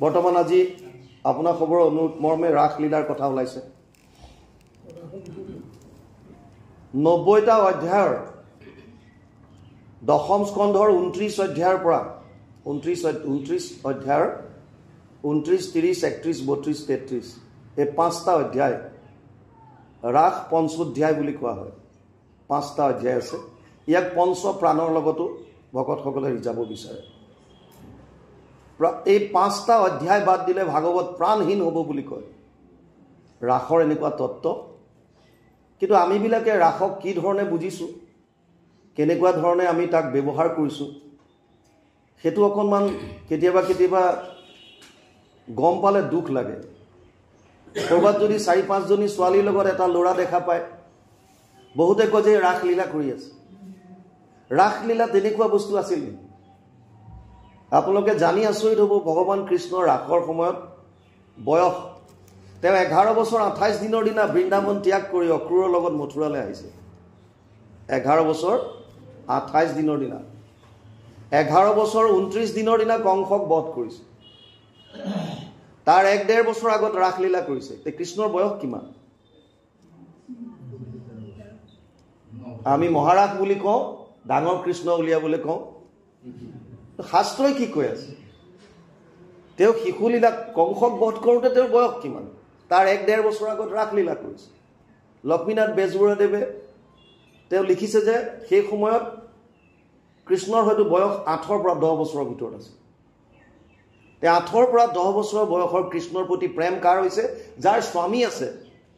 বৰ্তমান আজি আপোনাৰ খবৰ অনুৰোধ মৰ্মে ৰাসলীলাৰ কথা ওলাইছে 90টা অধ্যায়ৰ দশম স্কন্ধৰ 29 অধ্যায়ৰ পৰা 29 অধ্যায়ৰ 29, 30, 31, 32, 33 এই 5টা অধ্যায় ৰাস পঞ্চোধ্যায় বুলি কোৱা হয় 5টা অধ্যায় আছে ইয়াক পঞ্চ প্ৰাণৰ লগতো ভকতসকলে ৰিজাব বিচাৰে এই 5টা অধ্যায় বাদ দিলে ভাগৱত প্ৰাণহীন হ'ব বুলি কয় ৰাসৰ এনেকুৱা তত্ত্ব কিন্তু আমি বিলাকে ৰাসক কি ধৰণে বুজিছো কেনেকুৱা ধৰণে আমি তাক ব্যৱহাৰ কৰিছো হেতু অকনমান কেতিয়াবা গম পালে দুখ লাগে কৰবাত যদি 4-5 জনী ছোৱালীৰ লগত এটা ল'ৰা দেখা পায় বহুতে কয় যে ৰাসলীলা কৰি আছে ৰাসলীলা তেনেকুৱা বস্তু আছিল আপোনালোকে জানি আচৰিত হ'ব ভগৱান কৃষ্ণৰ ৰাসৰ সময়ত বয়স তেওঁ 11 বছৰ 28 দিনৰ দিনা বৃন্দাবন ত্যাগ কৰি অক্ৰূৰৰ লগত মথুৰালৈ আহিছে 11 বছৰ 28 দিনৰ দিনা 11 বছৰ 29 দিনৰ দিনা কংসক বধ কৰিছে তাৰ 1.5 বছৰ আগত ৰাসলীলা কৰিছে তে কৃষ্ণৰ বয়স কিমান আমি মহাৰাস বুলি কওঁ ডাঙৰ কৃষ্ণ উলিয়াবলৈ কওঁ শাস্ত্ৰই কি কৈ আছে তেওঁ শিশুলীলা কংসক বধ কৰোঁতে তেওঁৰ বয়স কিমান তাৰ 1.5 বছৰ আগত ৰাসলীলা কৰিছে লক্ষ্মীনাথ বেজবৰুৱাদেৱে তেওঁ লিখিছে যে সেই সময়ত কৃষ্ণৰ হয়তো বয়স 8 পৰা 10 বছৰৰ ভিতৰত আছে তে 8 পৰা 10 বছৰৰ বয়সৰ কৃষ্ণৰ প্ৰতি প্ৰেম কাৰ হৈছে যাৰ স্বামী আছে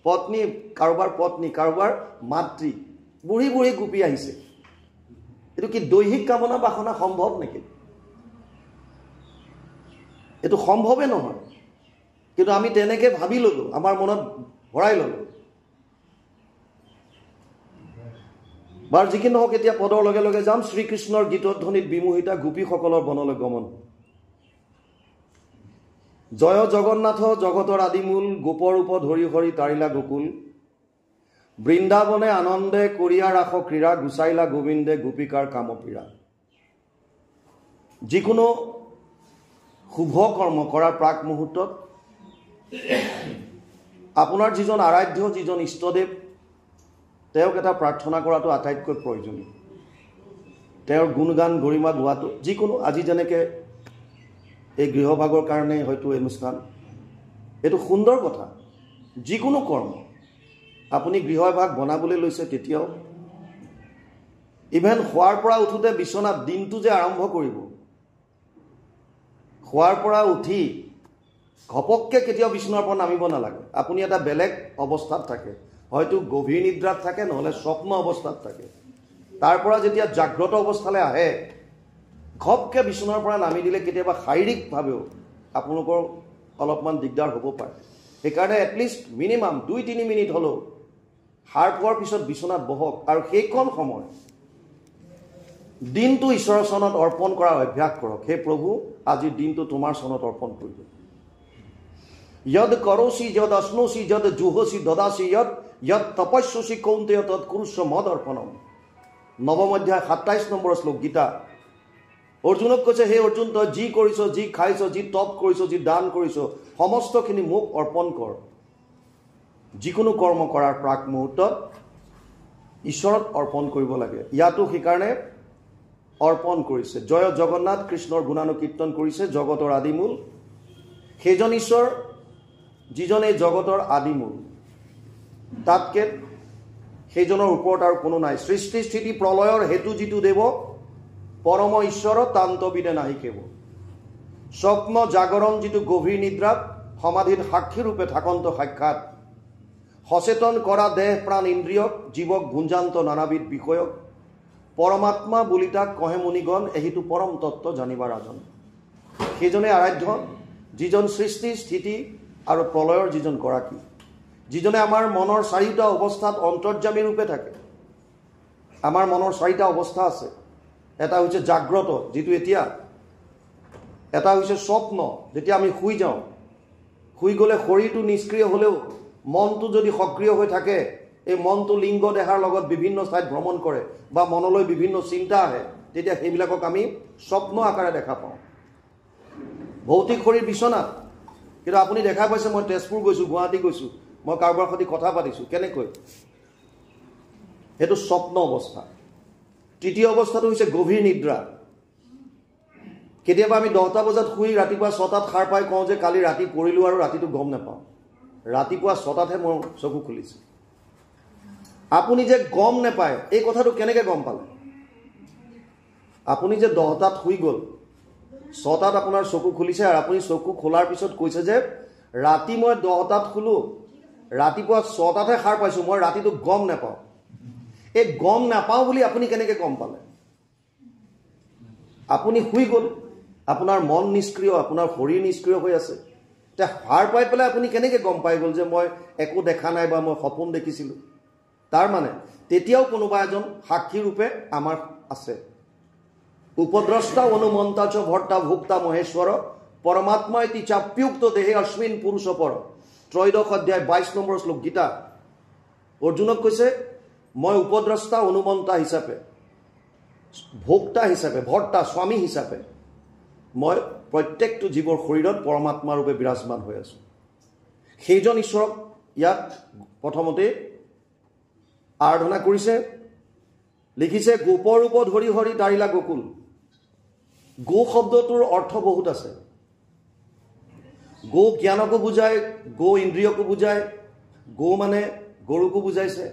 পত্নী কাৰোবাৰ মাতৃ বুঢ়ী গোপী আহিছে এটো কি দৈহিক কামনা বাসনা সম্ভৱ নেকি এটো সম্ভৱে নহয় কিন্তু আমি তেনেকে ভাবি ললো আমাৰ মনত ভৰাই ললো বাৰ যিকিন হওক এতিয়া পদৰ লগে লগে যাম শ্ৰীকৃষ্ণৰ গীতধ্বনিত বিমোহিতা গোপীসকলৰ বনলৈ গমন জয় জগন্নাথ জগতৰ আদিমূল গোপৰূপ ধৰি হৰি তাৰিলা গোকুল বৃন্দাবনে আনন্দে কৰিয়া ৰাস ক্ৰীড়া গুচাইলা গোবিন্দে গোপিকাৰ কামপীড়া যিকোনো শুভ কৰ্ম কৰাৰ প্ৰাক মুহূৰ্তত আপোনাৰ যিজন আৰাধ্য যিজন ইষ্টদেৱ তেওঁক এটা প্ৰাৰ্থনা কৰাটো আটাইতকৈ প্ৰয়োজনীয় তেওঁৰ গুণগান গৰিমা গোৱাটো যিকোনো আজি যেনেকে এই গৃহভাগৰ কাৰণে হয়তো অনুষ্ঠান এটো সুন্দৰ কথা যিকোনো কৰ্ম আপুনি গৃহভাগ বনাবলৈ লৈছে তেতিয়াও ইভেন খোৱাৰ পৰা উঠোতে বিছনাত দিনটো যে আৰম্ভ কৰিব খোৱাৰ পৰা উঠি ঘপককে কেতিয়াও বিছনাৰ পৰা নামিব নালাগে আপুনি এটা বেলেগ অৱস্থাত থাকে হয়তো গভীৰ নিদ্ৰাত থাকে নহলে স্বপ্ন অৱস্থাত থাকে তাৰ পৰা যেতিয়া জাগ্ৰত অৱস্থালৈ আহে ঘপকে বিছনাৰ পৰা নামি দিলে কেতিয়াবা শাৰীৰিকভাৱেও আপোনালোকৰ অলপমান দিগদাৰ হ'ব পাৰে সেইকাৰণে এটলিষ্ট মিনিমাম 2-3 মিনিট হলো হাড় পোৱাৰ পিছত বিছনাত বহক আৰু সেইকণ সময় দিনটো ঈশ্বৰৰ চৰণত অৰ্পণ কৰাৰ অভ্যাস কৰক হে প্ৰভু আজি দিনটো তোমাৰ চৰণত অৰ্পণ কৰিলো यद करोसि यद अश्नोसि यद जुहोसि ददासि यद तपस्यसि कौन्तेय तत् कुरुष्व मद अर्पणम नवम अध्याय 27 নম্বৰ শ্লোক গীতা অৰ্জুনক কৈছে হে অৰ্জুন তই যি কৰিছ যি খাইছ যি তপ কৰিছ যি দান কৰিছ সমস্তখিনি মোক অৰ্পণ কৰ যিকোনো কৰ্ম কৰাৰ প্ৰাক মুহূৰ্তত ঈশ্বৰত অৰ্পণ কৰিব লাগে ইয়াতো সেইকাৰণে অৰ্পণ কৰিছে জয় জগন্নাথ কৃষ্ণৰ গুণানুকীৰ্তন কৰিছে জগতৰ আদিমূল সেইজন ঈশ্বৰ যিজনে জগতৰ আদিমূল তাতকে সেইজনৰ ওপৰত আৰু কোনো নাই সৃষ্টি স্থিতি প্ৰলয়ৰ হেতু যিটো দেৱ পৰম ঈশ্বৰ তান্তবিনে নাহি কেব স্বপ্ন জাগৰণ যিটো গভীৰ নিদ্ৰাত সমাধিত সাক্ষী ৰূপে থাকন্ত সাক্ষাৎ সচেতন কৰা দেহ প্ৰাণ ইন্দ্ৰিয়ক জীৱক গুঞ্জান্ত নানাবিধ বিষয়ক পৰমাত্মা বুলি তাক কহে মুনিগণ এহিটো পৰম তত্ত্ব জানিবা ৰাজন সেইজনে আৰাধ্য যিজন সৃষ্টি স্থিতি আৰু প্ৰলয়ৰ যিজন গৰাকী যিজনে আমাৰ মনৰ চাৰিটা অৱস্থাত অন্তৰ্যামী ৰূপে থাকে আমাৰ মনৰ চাৰিটা অৱস্থা আছে এটা হৈছে জাগ্ৰত যেটো এতিয়া এটা হৈছে স্বপ্ন যেতিয়া আমি শুই যাওঁ শুই গলে শৰীৰটো নিষ্ক্ৰিয় হলেও মনটো যদি সক্ৰিয় হৈ থাকে এই মনটো লিংগ দেহাৰ লগত বিভিন্ন ঠাইত ভ্ৰমণ কৰে বা মনলৈ বিভিন্ন চিন্তা আহে তেতিয়া সেইবিলাকক আমি স্বপ্ন আকাৰে দেখা পাওঁ ভৌতিক শৰীৰ বিচনাত, কিন্তু আপুনি দেখা পাইছে মই তেজপুৰ গৈছোঁ, গুৱাহাটী গৈছোঁ, মই কাৰোবাৰ সৈতে কথা পাতিছোঁ, কেনেকৈ? সেইটো স্বপ্ন অৱস্থা। তৃতীয় অৱস্থাটো হৈছে গভীৰ নিদ্ৰা। কেতিয়াবা আমি 10টা বজাত শুই ৰাতিপুৱা 6টাত সাৰ পাই কওঁ যে কালি ৰাতি পৰিলোঁ আৰু ৰাতিটো গম নাপাওঁ। ৰাতিপুৱা 6টাতহে মোৰ চকু খুলিছে। আপুনি যে গম নাপায় এই কথাটো কেনেকৈ গম পালে? আপুনি যে 10টাত শুই গ'ল, 6টাত আপোনাৰ চকু খুলিছে, আৰু আপুনি চকু খোলাৰ পিছত কৈছে যে ৰাতি মই 10টাত শুলোঁ, ৰাতিপুৱা 6টাতহে সাৰ পাইছোঁ, মই ৰাতিটো গম নাপাওঁ। এই গম নাপাওঁ বুলি আপুনি কেনেকৈ গম পালে? আপুনি শুই গ'ল, আপোনাৰ মন নিষ্ক্ৰিয়, আপোনাৰ শৰীৰ নিষ্ক্ৰিয় হৈ আছে। এতিয়া সাৰ পাই পেলাই আপুনি কেনেকৈ গম পাই গ'ল যে মই একো দেখা নাই বা মই সপোন দেখিছিলোঁ? তাৰ মানে তেতিয়াও কোনোবা এজন সাক্ষী ৰূপে আমাৰ আছে। উপদ্ৰষ্টা অনুমন্তা চ ভৰ্তা ভোক্তা মহেশ্বৰ পৰমাত্মা ইতি চাপ্যুক্ত দেহে অশ্বিন পুৰুষ পৰ। 13 অধ্যায় 22 নম্বৰ শ্লোক গীতা। অৰ্জুনক কৈছে মই উপদ্ৰষ্টা অনুমন্তা হিচাপে, ভোক্তা হিচাপে, ভৰ্তা স্বামী হিচাপে মই প্ৰত্যেকটো জীৱৰ শৰীৰত পৰমাত্মা ৰূপে বিৰাজমান হৈ আছোঁ। সেইজন ঈশ্বৰক ইয়াত প্ৰথমতে আৰাধনা কৰিছে। লিখিছে গোপৰ ৰূপ ধৰি হৰি তাৰিলা গোকুল। গো শব্দটোৰ অৰ্থ বহুত আছে। গো জ্ঞানকো বুজায়, গো ইন্দ্ৰিয়কো বুজায়, গো মানে গৰুকো বুজাইছে।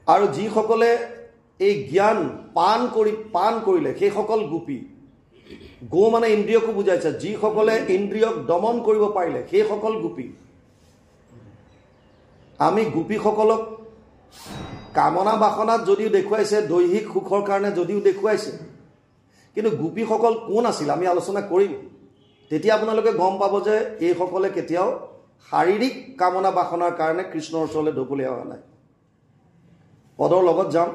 আৰু যিসকলে এই জ্ঞান পান কৰিলে সেইসকল গোপী। গো মানে ইন্দ্ৰিয়কো বুজাইছে, যিসকলে ইন্দ্ৰিয়ক দমন কৰিব পাৰিলে সেইসকল গোপী। আমি গোপীসকলক কামনা বাসনাত যদিও দেখুৱাইছে, দৈহিক সুখৰ কাৰণে যদিও দেখুৱাইছে, কিন্তু গোপীসকল কোন আছিল আমি আলোচনা কৰিম। তেতিয়া আপোনালোকে গম পাব যে এইসকলে কেতিয়াও শাৰীৰিক কামনা বাসনাৰ কাৰণে কৃষ্ণৰ ওচৰলৈ ঢপলি অহা নাই। পদৰ লগত যাম।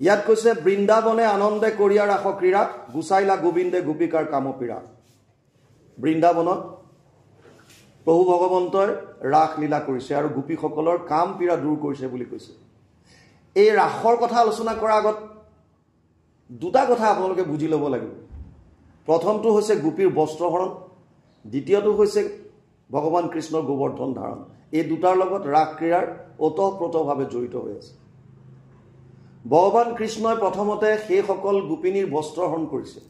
ইয়াত কৈছে বৃন্দাবনে আনন্দে কৰিয়া ৰাস ক্ৰীড়া, গুচাইলা গোবিন্দে গোপিকাৰ কামপীড়া। বৃন্দাবনত প্ৰভু ভগৱন্তই ৰাস লীলা কৰিছে আৰু গোপীসকলৰ কাম পীড়া দূৰ কৰিছে বুলি কৈছে। এই ৰাসৰ কথা আলোচনা কৰাৰ আগত দুটা কথা আপোনালোকে বুজি ল'ব লাগিব। প্ৰথমটো হৈছে গোপীৰ বস্ত্ৰহৰণ, দ্বিতীয়টো হৈছে ভগৱান কৃষ্ণৰ গোবৰ্ধন ধাৰণ। এই দুটাৰ লগত ৰাস ক্ৰীড়াৰ ওতঃপ্ৰোতভাৱে জড়িত হৈ আছে। ভগৱান কৃষ্ণই প্ৰথমতে সেইসকল গোপিনীৰ বস্ত্ৰহৰণ কৰিছে।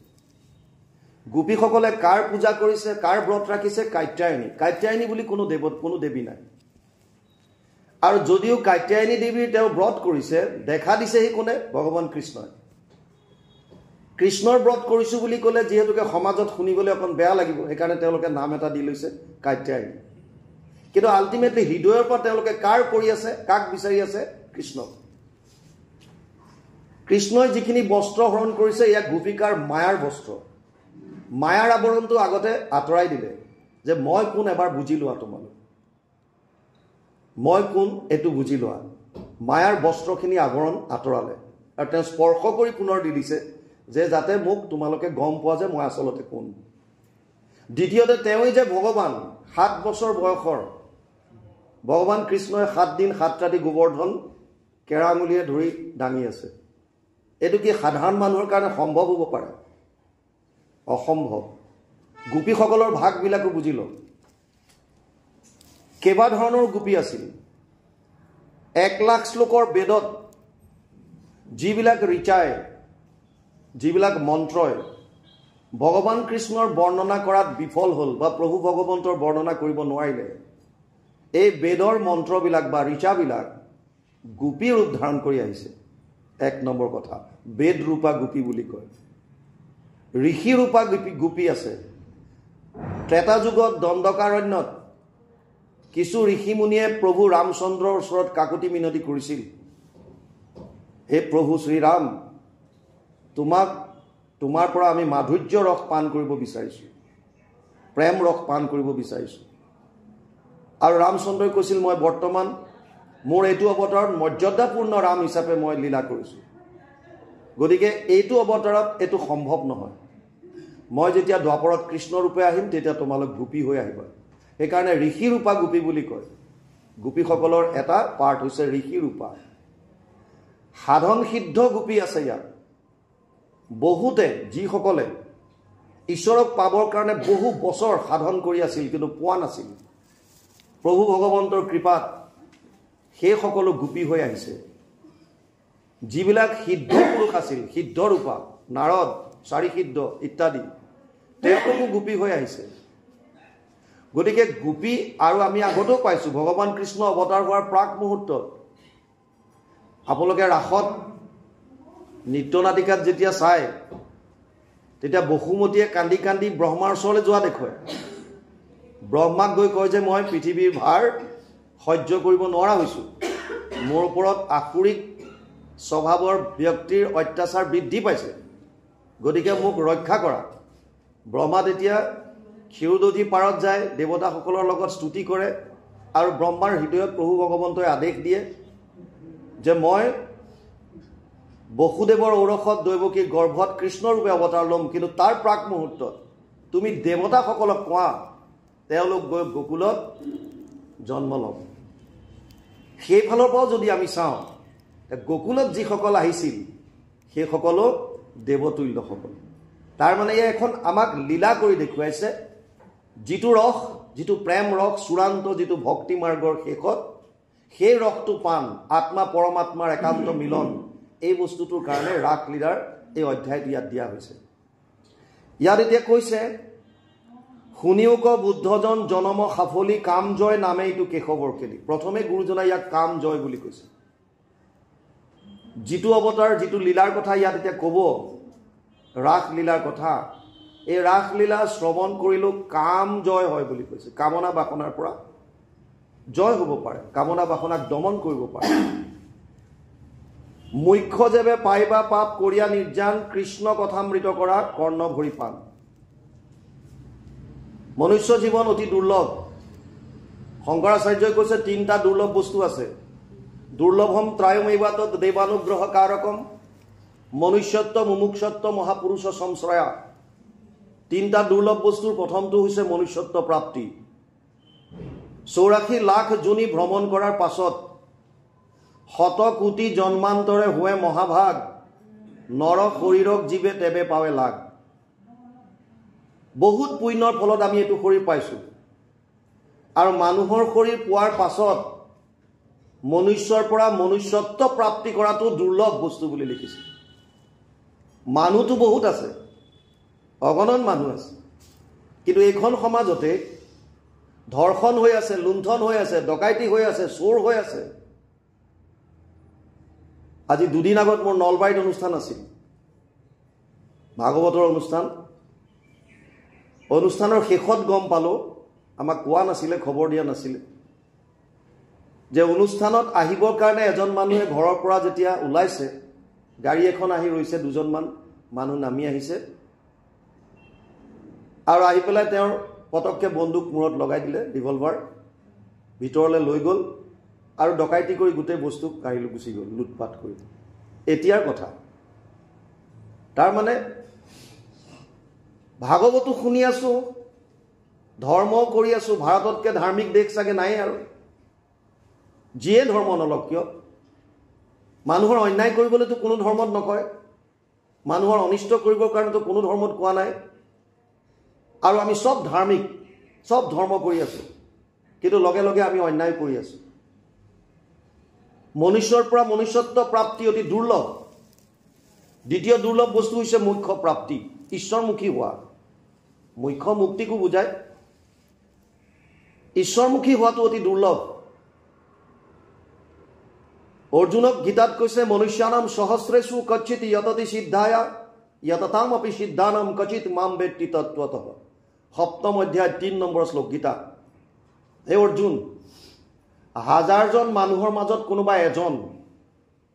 গোপীসকলে কাৰ পূজা কৰিছে, কাৰ ব্ৰত ৰাখিছে? কাত্যায়নী। কাত্যায়নী বুলি কোনো দেৱী নাই। আৰু যদিও কাত্যায়নী দেৱীৰ তেওঁ ব্ৰত কৰিছে, দেখা দিছে সি কোনে? ভগৱান কৃষ্ণই। কৃষ্ণৰ ব্ৰত কৰিছোঁ বুলি ক'লে যিহেতুকে সমাজত শুনিবলৈ অকণ বেয়া লাগিব, সেইকাৰণে তেওঁলোকে নাম এটা দি লৈছে কাত্যায়নী। কিন্তু আল্টিমেটলি হৃদয়ৰ পৰা তেওঁলোকে কাৰ কৰি আছে, কাক বিচাৰি আছে? কৃষ্ণক। কৃষ্ণই যিখিনি বস্ত্ৰ হৰণ কৰিছে ইয়াক গোপিকাৰ মায়াৰ বস্ত্ৰ। মায়াৰ আৱৰণটো আগতে আঁতৰাই দিলে যে মই কোন এবাৰ বুজি লোৱা, তোমালোক মই কোন এইটো বুজি লোৱা। মায়াৰ বস্ত্ৰখিনি আৱৰণ আঁতৰালে আৰু তেওঁ স্পৰ্শ কৰি পুনৰ দি দিছে যে যাতে মোক তোমালোকে গম পোৱা যে মই আচলতে কোন। দ্বিতীয়তে তেওঁই যে ভগৱান, 7 বছৰ বয়সৰ ভগৱান কৃষ্ণই 7 দিন 7 ৰাতি গোবৰ্ধন কেৰাঙুলিয়ে ধৰি দাঙি আছে। এইটো কি সাধাৰণ মানুহৰ কাৰণে সম্ভৱ হ'ব পাৰে? অসম্ভৱ। গোপীসকলৰ ভাগবিলাকো বুজি লওক। কেইবা ধৰণৰ গোপী আছিল। 1 লাখ শ্লোকৰ বেদত যিবিলাক ঋচাই, যিবিলাক মন্ত্ৰই ভগৱান কৃষ্ণৰ বৰ্ণনা কৰাত বিফল হ'ল বা প্ৰভু ভগৱন্তৰ বৰ্ণনা কৰিব নোৱাৰিলে, এই বেদৰ মন্ত্ৰবিলাক বা ঋচাবিলাক গোপী ৰূপ ধাৰণ কৰি আহিছে। 1 নম্বৰ কথা, বেদ ৰূপা গোপী বুলি কয়। ঋষি ৰূপা গোপী আছে। ত্ৰেতা যুগত দণ্ডকাৰণ্যত কিছু ঋষিমুনিয়ে প্ৰভু ৰামচন্দ্ৰৰ ওচৰত কাকুতি মিনতি কৰিছিল, হে প্ৰভু শ্ৰীৰাম, তোমাৰ পৰা আমি মাধুৰ্য ৰস পান কৰিব বিচাৰিছোঁ, প্ৰেম ৰস পান কৰিব বিচাৰিছোঁ। আৰু ৰামচন্দ্ৰই কৈছিল মই বৰ্তমান মোৰ এইটো অৱতাৰত মৰ্যাদাপূৰ্ণ ৰাম হিচাপে মই লীলা কৰিছোঁ, গতিকে এইটো অৱতাৰত এইটো সম্ভৱ নহয়। মই যেতিয়া দ্বাপৰত কৃষ্ণ ৰূপে আহিম তেতিয়া তোমালোক গোপী হৈ আহিবা। সেইকাৰণে ঋষি ৰূপা গোপী বুলি কয়। গোপীসকলৰ এটা পাৰ্ট হৈছে ঋষি ৰূপা। সাধন সিদ্ধ গোপী আছে ইয়াত। বহুতে যিসকলে ঈশ্বৰক পাবৰ কাৰণে বহু বছৰ সাধন কৰি আছিল, কিন্তু পোৱা নাছিল। প্ৰভু ভগৱন্তৰ কৃপাত সেই সকলো গোপী হৈ আহিছে। যিবিলাক সিদ্ধ পুৰুষ আছিল, সিদ্ধ ৰূপা, নাৰদ, চাৰি সিদ্ধ ইত্যাদি, তেওঁলোকো গোপী হৈ আহিছে। গতিকে গোপী, আৰু আমি আগতেও পাইছোঁ ভগৱান কৃষ্ণ অৱতাৰ হোৱাৰ প্ৰাক মুহূৰ্তত আপোনালোকে ৰাসত নৃত্য নাটিকাত যেতিয়া চায়, তেতিয়া বসুমতীয়ে কান্দি কান্দি ব্ৰহ্মাৰ ওচৰলৈ যোৱা দেখুৱায়। ব্ৰহ্মাক গৈ কয় যে মই পৃথিৱীৰ ভাৰ সহ্য কৰিব নোৱাৰা হৈছোঁ, মোৰ ওপৰত আসুৰিক স্বভাৱৰ ব্যক্তিৰ অত্যাচাৰ বৃদ্ধি পাইছে, গতিকে মোক ৰক্ষা কৰা। ব্ৰহ্মা তেতিয়া ক্ষীৰোদধি পাৰত যায়, দেৱতাসকলৰ লগত স্তুতি কৰে, আৰু ব্ৰহ্মাৰ হৃদয়ত প্ৰভু ভগৱন্তই আদেশ দিয়ে যে মই বসুদেৱৰ ঔৰসত দৈৱকীৰ গৰ্ভত কৃষ্ণৰূপে অৱতাৰ ল'ম, কিন্তু তাৰ প্ৰাক মুহূৰ্তত তুমি দেৱতাসকলক কোৱা তেওঁলোক গৈ গকুলত জন্ম ল'ম। সেইফালৰ পৰাও যদি আমি চাওঁ, গকুলত যিসকল আহিছিল সেইসকলো দেৱতুল্যসকল। তাৰমানে এয়া এখন আমাক লীলা কৰি দেখুৱাইছে, যিটো ৰস, যিটো প্ৰেম ৰস, চূড়ান্ত যিটো ভক্তি মাৰ্গৰ শেষত সেই ৰসটো পাণ, আত্মা পৰমাত্মাৰ একান্ত মিলন, এই বস্তুটোৰ কাৰণে ৰাসলীলাৰ এই অধ্যায়টো ইয়াত দিয়া হৈছে। ইয়াত এতিয়া কৈছে, শুনিওক বুদ্ধজন জনম সাফলি কাম জয় নামে এইটো কেশৱৰ খেলি। প্ৰথমে গুৰুজনাই ইয়াক কাম জয় বুলি কৈছে। যিটো অৱতাৰ, যিটো লীলাৰ কথা ইয়াত এতিয়া ক'ব, ৰাসলীলাৰ কথা, এই ৰাসলীলা শ্ৰৱণ কৰিলেও কাম জয় হয় বুলি কৈছে। কামনা বাসনাৰ পৰা জয় হ'ব পাৰে, কামনা বাসনাক দমন কৰিব পাৰে। মুখ্য যেবে পাইবা পাপ কৰিয়া নিৰ্যান, কৃষ্ণ কথামৃত কৰা কৰ্ণ ভৰি পান। মনুষ্য জীৱন অতি দুৰ্লভ। শংকৰাচাৰ্যই কৈছে তিনিটা দুৰ্লভ বস্তু আছে। দুৰ্লভম ত্ৰায়মেৱাত দেৱানুগ্ৰহ কাৰকম, মনুষ্যত্ব, মুমুক্ষত্ব, মহাপুৰুষ সংশ্ৰয়া। তিনিটা দুৰ্লভ বস্তুৰ প্ৰথমটো হৈছে মনুষ্যত্ব প্ৰাপ্তি। 84 লাখ জনী ভ্ৰমণ কৰাৰ পাছত 100 কোটি জন্মান্তৰে হোৱে মহাভাগ, নৰ শৰীৰক জীৱে তেবে পাৱে লাগ। বহুত পুণ্যৰ ফলত আমি এইটো শৰীৰ পাইছোঁ, আৰু মানুহৰ শৰীৰ পোৱাৰ পাছত মনুষ্যৰ পৰা মনুষ্যত্ব প্ৰাপ্তি কৰাটো দুৰ্লভ বস্তু বুলি লিখিছে। মানুহটো বহুত আছে, অগণন মানুহ আছে, কিন্তু এইখন সমাজতে ধৰ্ষণ হৈ আছে, লুণ্ঠন হৈ আছে, ডকাইতি হৈ আছে, চোৰ হৈ আছে। আজি দুদিন আগত মোৰ নলবাৰীত অনুষ্ঠান আছিল, ভাগৱতৰ অনুষ্ঠান। অনুষ্ঠানৰ শেষত গম পালোঁ, আমাক কোৱা নাছিলে, খবৰ দিয়া নাছিলে, যে অনুষ্ঠানত আহিবৰ কাৰণে এজন মানুহে ঘৰৰ পৰা যেতিয়া ওলাইছে, গাড়ী এখন আহি ৰৈছে, দুজনমান মানুহ নামি আহিছে, আৰু আহি পেলাই তেওঁৰ পটককৈ বন্দুক মূৰত লগাই দিলে, ৰিভলভাৰ ভিতৰলৈ লৈ গ'ল, আৰু ডকাইতি কৰি গোটেই বস্তু কাঢ়ি গুচি গ'ল, লুটপাট কৰি। এতিয়াৰ কথা। তাৰমানে ভাগৱতো শুনি আছোঁ, ধৰ্মও কৰি আছোঁ, ভাৰততকৈ ধাৰ্মিক দেশ চাগে নাই আৰু। যিয়ে ধৰ্ম নলওক কিয়, মানুহৰ অন্যায় কৰিবলৈতো কোনো ধৰ্মত নকয়, মানুহৰ অনিষ্ট কৰিবৰ কাৰণেতো কোনো ধৰ্মত কোৱা নাই। আৰু আমি চব ধাৰ্মিক, চব ধৰ্ম কৰি আছোঁ, কিন্তু লগে লগে আমি অন্যায় কৰি আছোঁ। মনুষ্যৰ পৰা মনুষ্যত্ব প্ৰাপ্তি অতি দুৰ্লভ। দ্বিতীয় দুৰ্লভ বস্তু হৈছে মুখ্য প্ৰাপ্তি, ঈশ্বৰমুখী হোৱা। মুখ্য মুক্তিকো বুজায়, ঈশ্বৰমুখী হোৱাটো অতি দুৰ্লভ। অৰ্জুনক গীতাত কৈছে, মনুষ্যানাম সহস্ৰেষু কচ্চিত যততি সিদ্ধায়া যততাম আপি সিদ্ধানাম কচিত মাম বেত্তি তত্ত্বতঃ। 7ম অধ্যায় 3 নম্বৰ শ্লোক গীতা। হে অৰ্জুন, হাজাৰজন মানুহৰ মাজত কোনোবা এজন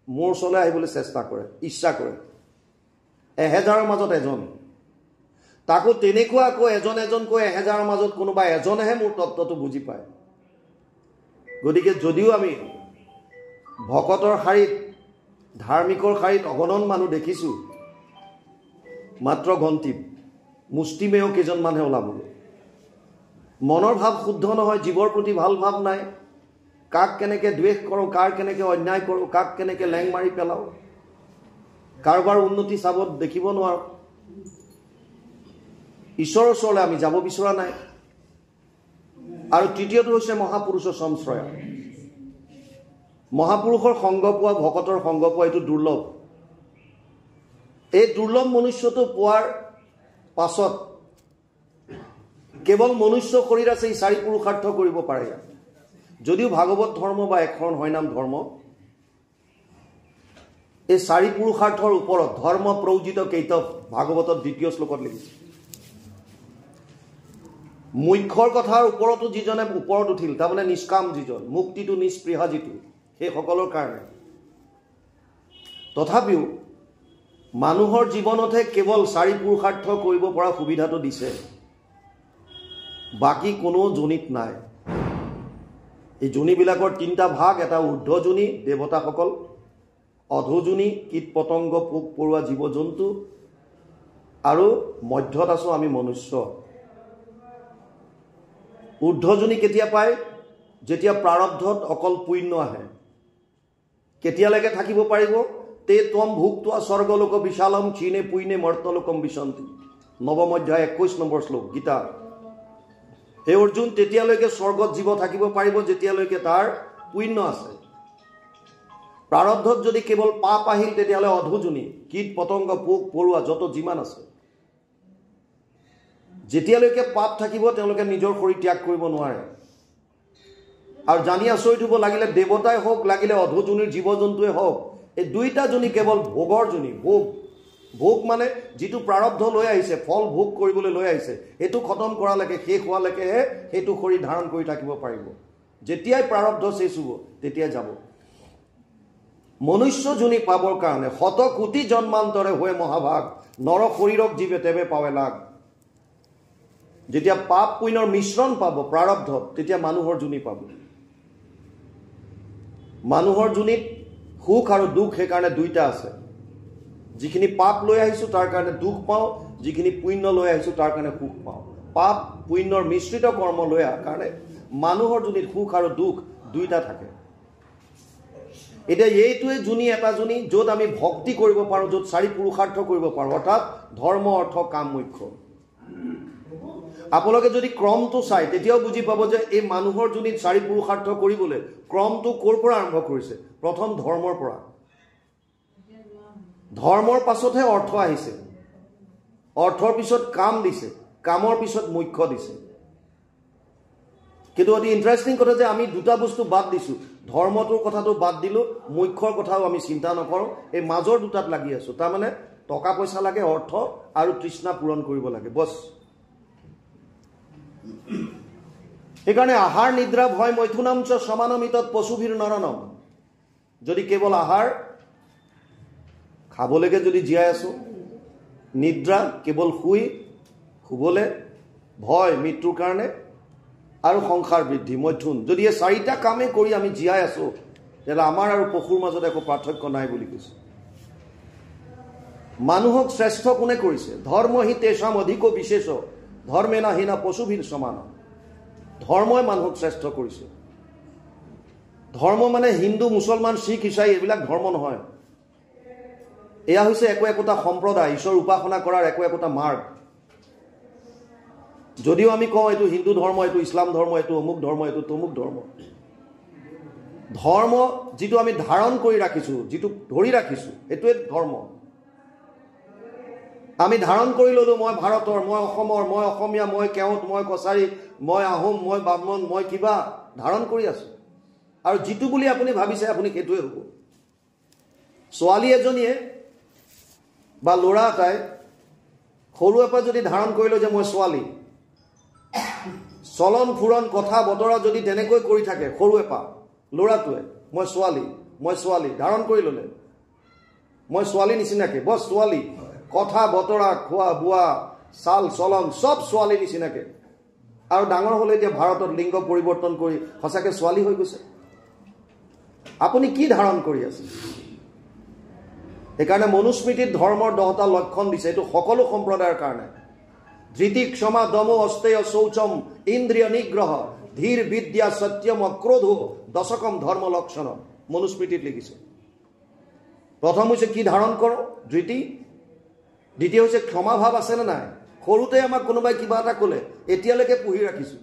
মোৰ ওচৰলৈ আহিবলৈ চেষ্টা কৰে, ইচ্ছা কৰে। 1000ৰ মাজত এজন, তাকো তেনেকুৱা আকৌ এজন এজনকৈ 1000ৰ মাজত কোনোবা এজনেহে মোৰ তত্ত্বটো বুজি পায়। গতিকে যদিও আমি ভকতৰ শাৰীত, ধাৰ্মিকৰ শাৰীত অগণন মানুহ দেখিছোঁ, মাত্ৰ গন্তিম, মুষ্টিমেয় কেইজনমানহে ওলাবলৈ। মনৰ ভাৱ শুদ্ধ নহয়, জীৱৰ প্ৰতি ভাল ভাৱ নাই। কাক কেনেকৈ দ্বেষ কৰোঁ, কাৰ কেনেকৈ অন্যায় কৰোঁ, কাক কেনেকৈ লেং মাৰি পেলাওঁ, কাৰোবাৰ উন্নতি চাবত দেখিব নোৱাৰোঁ। ঈশ্বৰৰ ওচৰলৈ আমি যাব বিচৰা নাই। আৰু তৃতীয়টো হৈছে মহাপুৰুষৰ সংশ্ৰয়। মহাপুৰুষৰ সংগ পোৱা, ভকতৰ সংগ পোৱা এইটো দুৰ্লভ। এই দুৰ্লভ মনুষ্যটো পোৱাৰ পাছত কেৱল মনুষ্য শৰীৰ আছে, ই 4 পুৰুষাৰ্থ কৰিব পাৰে। যদিও ভাগৱত ধৰ্ম বা এখন হয়নাম ধৰ্ম এই 4 পুৰুষাৰ্থৰ ওপৰত ধৰ্ম প্ৰয়োজিত কেইতৱ ভাগৱতত 2য় শ্লোকত লিখিছে। মুখ্যৰ কথাৰ ওপৰতো যিজনে ওপৰত উঠিল, তাৰমানে নিষ্কাম যিজন, মুক্তিটো নিষ্পৃহা যিটো, সেই সকলৰ কাৰণে। তথাপিও মানুহৰ জীৱনতহে কেৱল 4 পুৰুষাৰ্থ কৰিব পৰা সুবিধাটো দিছে, বাকী কোনো যোনিত নাই। এই যোনিবিলাকৰ 3টা ভাগ, এটা ঊৰ্ধ্ব যোনি দেৱতাসকল, অধোযোনি কীট পতংগ পোক পৰুৱা জীৱ জন্তু, আৰু মধ্যত আছো আমি মনুষ্য। ঊৰ্ধ্বযোনি কেতিয়া পায়? যেতিয়া প্ৰাৰব্ধত অকল পুণ্য আহে। কেতিয়ালৈকে থাকিব পাৰিব? তে ত্বম ভুক্ত্বা স্বৰ্গলোক বিশালম ক্ষীণে পুণ্যে মৰ্তলোকম বিশন্তি। নৱম অধ্যায় 21 নম্বৰ শ্লোক গীতা। হে অৰ্জুন, তেতিয়ালৈকে স্বৰ্গত জীৱ থাকিব পাৰিব যেতিয়ালৈকে তাৰ পুণ্য আছে। প্ৰাৰব্ধত যদি কেৱল পাপ আহিল তেতিয়াহ'লে অধোযোনি কীট পতংগ পোক পৰুৱা যত যিমান আছে, যেতিয়ালৈকে পাপ থাকিব তেওঁলোকে নিজৰ শৰীৰ ত্যাগ কৰিব নোৱাৰে। আৰু জানি আচৰিত হ'ব, লাগিলে দেৱতাই হওক, লাগিলে অধোযোনিৰ জীৱ জন্তুৱে হওক, এই 2টা যোনি কেৱল ভোগৰ যোনি। ভোগ মানে যিটো প্ৰাৰব্ধ লৈ আহিছে, ফল ভোগ কৰিবলৈ লৈ আহিছে, সেইটো খতম কৰালৈকে, শেষ হোৱালৈকেহে সেইটো শৰীৰ ধাৰণ কৰি থাকিব পাৰিব। যেতিয়াই প্ৰাৰব্ধ শেষ হ'ব তেতিয়াই যাব। মনুষ্য যোনি পাবৰ কাৰণে 100 কোটি জন্মান্তৰে হৈ মহাভাগ, নৰ শৰীৰক জীৱে তেৱে পাৱে লাগ। যেতিয়া পাপ পুণ্যৰ মিশ্ৰণ পাব প্ৰাৰব্ধত, তেতিয়া মানুহৰ যোনি পাব। মানুহৰ যোনিত সুখ আৰু দুখ সেইকাৰণে 2টা আছে। যিখিনি পাপ লৈ আহিছোঁ তাৰ কাৰণে দুখ পাওঁ, যিখিনি পুণ্য লৈ আহিছোঁ তাৰ কাৰণে সুখ পাওঁ। পাপ পুণ্যৰ মিশ্ৰিত কৰ্ম লৈ অহাৰ কাৰণে মানুহৰ যোনিত সুখ আৰু দুখ 2টা থাকে। এতিয়া এইটোৱে যোনি এটা যোনি য'ত আমি ভক্তি কৰিব পাৰোঁ, য'ত 4 পুৰুষাৰ্থ কৰিব পাৰোঁ, অৰ্থাৎ ধৰ্ম অৰ্থ কাম মুখ্য। আপোনালোকে যদি ক্ৰমটো চাই তেতিয়াও বুজি পাব যে এই মানুহৰ যোনিত 4 পুৰুষাৰ্থ কৰিবলৈ ক্ৰমটো ক'ৰ পৰা আৰম্ভ কৰিছে? প্ৰথম ধৰ্মৰ পৰা। ধৰ্মৰ পাছতহে অৰ্থ আহিছে, অৰ্থৰ পিছত কাম দিছে, কামৰ পিছত মুখ্য দিছে। কিন্তু অতি ইণ্টাৰেষ্টিং কথা যে আমি 2টা বস্তু বাদ দিছোঁ। ধৰ্মটোৰ কথাটো বাদ দিলোঁ, মুখ্যৰ কথাও আমি চিন্তা নকৰোঁ, এই মাজৰ 2টাত লাগি আছোঁ। তাৰমানে টকা পইচা লাগে, অৰ্থ আৰু তৃষ্ণা পূৰণ কৰিব লাগে, বছ। সেইকাৰণে আহাৰ নিদ্ৰা ভয় মৈথুনাম চ সমানমিতত পশুভীৰ নৰনম। যদি কেৱল আহাৰ খাবলৈকে যদি জীয়াই আছোঁ, নিদ্ৰা কেৱল শুবলৈ, ভয় মৃত্যুৰ কাৰণে, আৰু সংসাৰ বৃদ্ধি মৈথুন, যদি এই 4টা কামেই কৰি আমি জীয়াই আছোঁ, তেতিয়াহ'লে আমাৰ আৰু পশুৰ মাজত একো পাৰ্থক্য নাই বুলি কৈছে। মানুহক শ্ৰেষ্ঠ কোনে কৰিছে? ধৰ্ম হি তেষাম অধিক বিশেষ ধৰ্মে না হীনা পশুভীৰ সমান। ধৰ্মই মানুহক শ্ৰেষ্ঠ কৰিছে। ধৰ্ম মানে হিন্দু, মুছলমান, শিখ, ইছাই এইবিলাক ধৰ্ম নহয়। এয়া হৈছে একোটা সম্প্ৰদায়, ঈশ্বৰ উপাসনা কৰাৰ একোটা মাৰ্গ। যদিও আমি কওঁ এইটো হিন্দু ধৰ্ম, এইটো ইছলাম ধৰ্ম, এইটো অমুক ধৰ্ম, এইটো তমুক ধৰ্ম, ধৰ্ম যিটো আমি ধাৰণ কৰি ৰাখিছোঁ, যিটো ধৰি ৰাখিছোঁ, সেইটোৱে ধৰ্ম। আমি ধাৰণ কৰি ল'লোঁ, মই ভাৰতৰ, মই অসমৰ, মই অসমীয়া, মই কেওট, মই কছাৰী, মই আহোম, মই বামন, মই কিবা ধাৰণ কৰি আছোঁ। আৰু যিটো বুলি আপুনি ভাবিছে আপুনি সেইটোৱে হ'ব। ছোৱালী এজনীয়ে বা ল'ৰা এটাই সৰুৰে পৰা যদি ধাৰণ কৰি লয় যে মই ছোৱালী, চলন ফুৰণ কথা বতৰা যদি তেনেকৈ কৰি থাকে সৰুৰে পৰা, ল'ৰাটোৱে মই ছোৱালী ধাৰণ কৰি ল'লে, মই ছোৱালী নিচিনাকে, বছ ছোৱালী, কথা বতৰা খোৱা বোৱা চাল চলন চব ছোৱালী নিচিনাকে। আৰু ডাঙৰ হ'লে এতিয়া ভাৰতত লিংগ পৰিৱৰ্তন কৰি সঁচাকৈ ছোৱালী হৈ গৈছে। আপুনি কি ধাৰণ কৰি আছে? সেইকাৰণে মনুস্মৃতিত ধৰ্মৰ 10টা লক্ষণ দিছে। এইটো সকলো সম্প্ৰদায়ৰ কাৰণে। ধৃতি ক্ষমা দম অস্তেয় শৌচম ইন্দ্ৰিয় নিগ্ৰহ ধীৰ বিদ্যা সত্যম অক্ৰোধ দশকম ধৰ্ম লক্ষণ মনুস্মৃতিত লিখিছে। প্ৰথম হৈছে কি ধাৰণ কৰোঁ? ধৃতি। দ্বিতীয় হৈছে ক্ষমা ভাৱ আছেনে নাই? সৰুতে আমাক কোনোবাই কিবা এটা ক'লে এতিয়ালৈকে পুহি ৰাখিছোঁ,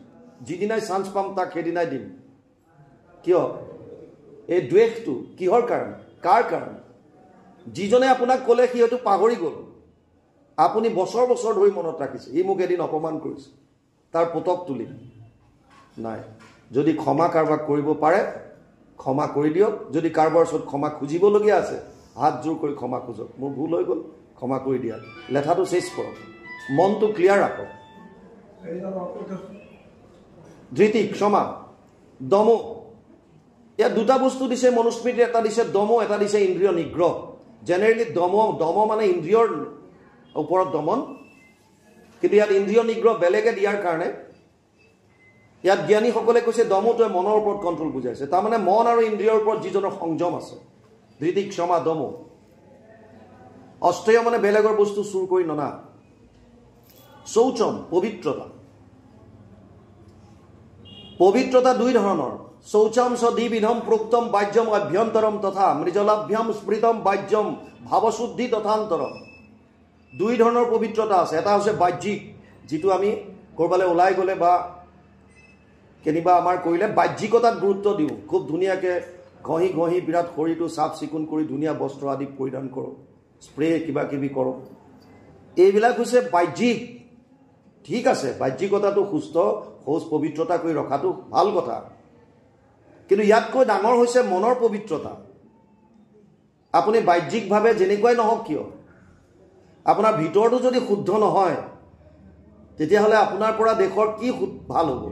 যিদিনাই চান্স পাম তাক সেইদিনাই দিম। কিয়? এই দ্বেষটো কিহৰ কাৰণে, কাৰ কাৰণে? যিজনে আপোনাক ক'লে সি হয়তো পাহৰি গ'ল, আপুনি বছৰ বছৰ ধৰি মনত ৰাখিছে, ই মোক এদিন অপমান কৰিছে, তাৰ পুতক তুলিম। নাই, যদি ক্ষমা কাৰোবাক কৰিব পাৰে ক্ষমা কৰি দিয়ক। যদি কাৰোবাৰ ওচৰত ক্ষমা খুজিবলগীয়া আছে হাত জোৰ কৰি ক্ষমা খোজক, মোৰ ভুল হৈ গ'ল, ক্ষমা কৰি দিয়া, লেঠাটো চেচ কৰক, মনটো ক্লিয়াৰ ৰাখক। ধৃতি, ক্ষমা, দম। ইয়াত দুটা বস্তু দিছে মনুস্মৃতি, এটা দিছে দম, এটা দিছে ইন্দ্ৰিয় নিগ্ৰহ। জেনেৰেলি দম মানে ইন্দ্ৰিয়ৰ ওপৰত দমন, কিন্তু ইয়াত ইন্দ্ৰিয় নিগ্ৰহ বেলেগে দিয়াৰ কাৰণে ইয়াত জ্ঞানীসকলে কৈছে দমটোৱে মনৰ ওপৰত কণ্ট্ৰল বুজাইছে। তাৰমানে মন আৰু ইন্দ্ৰিয়ৰ ওপৰত যিজনৰ সংযম আছে। ধৃতি, ক্ষমা, দম। অষ্ট্ৰেয় মানে বেলেগৰ বস্তু চুৰ কৰি ননা। শৌচম, পবিত্ৰতা। পবিত্ৰতা দুই ধৰণৰ। শৌচম স দ্বিবিধম প্ৰোক্তম বাহ্যম অভ্যন্তৰম তথা মৃজলাভ্যাম স্মৃতম বাহ্যম ভাৱশুদ্ধি তথান্তৰম। দুই ধৰণৰ পবিত্ৰতা আছে। এটা হৈছে বাহ্যিক, যিটো আমি ক'ৰবালৈ ওলাই গ'লে বা কেনিবা আমাৰ কৰিলে বাহ্যিকতাত গুৰুত্ব দিওঁ, খুব ধুনীয়াকৈ ঘঁহি ঘঁহি বিৰাট শৰীৰটো চাফ চিকুণ কৰি ধুনীয়া বস্ত্ৰ আদি পৰিধান কৰোঁ, স্প্ৰে কিবা কিবি কৰোঁ, এইবিলাক হৈছে বাহ্যিক। ঠিক আছে, বাহ্যিকতাটো সুস্থ, শৌচ পবিত্ৰতা কৰি ৰখাটো ভাল কথা, কিন্তু ইয়াতকৈ ডাঙৰ হৈছে মনৰ পবিত্ৰতা। আপুনি বাহ্যিকভাৱে যেনেকুৱাই নহওক কিয়, আপোনাৰ ভিতৰটো যদি শুদ্ধ নহয় তেতিয়াহ'লে আপোনাৰ পৰা দেশৰ কি ভাল হ'ব?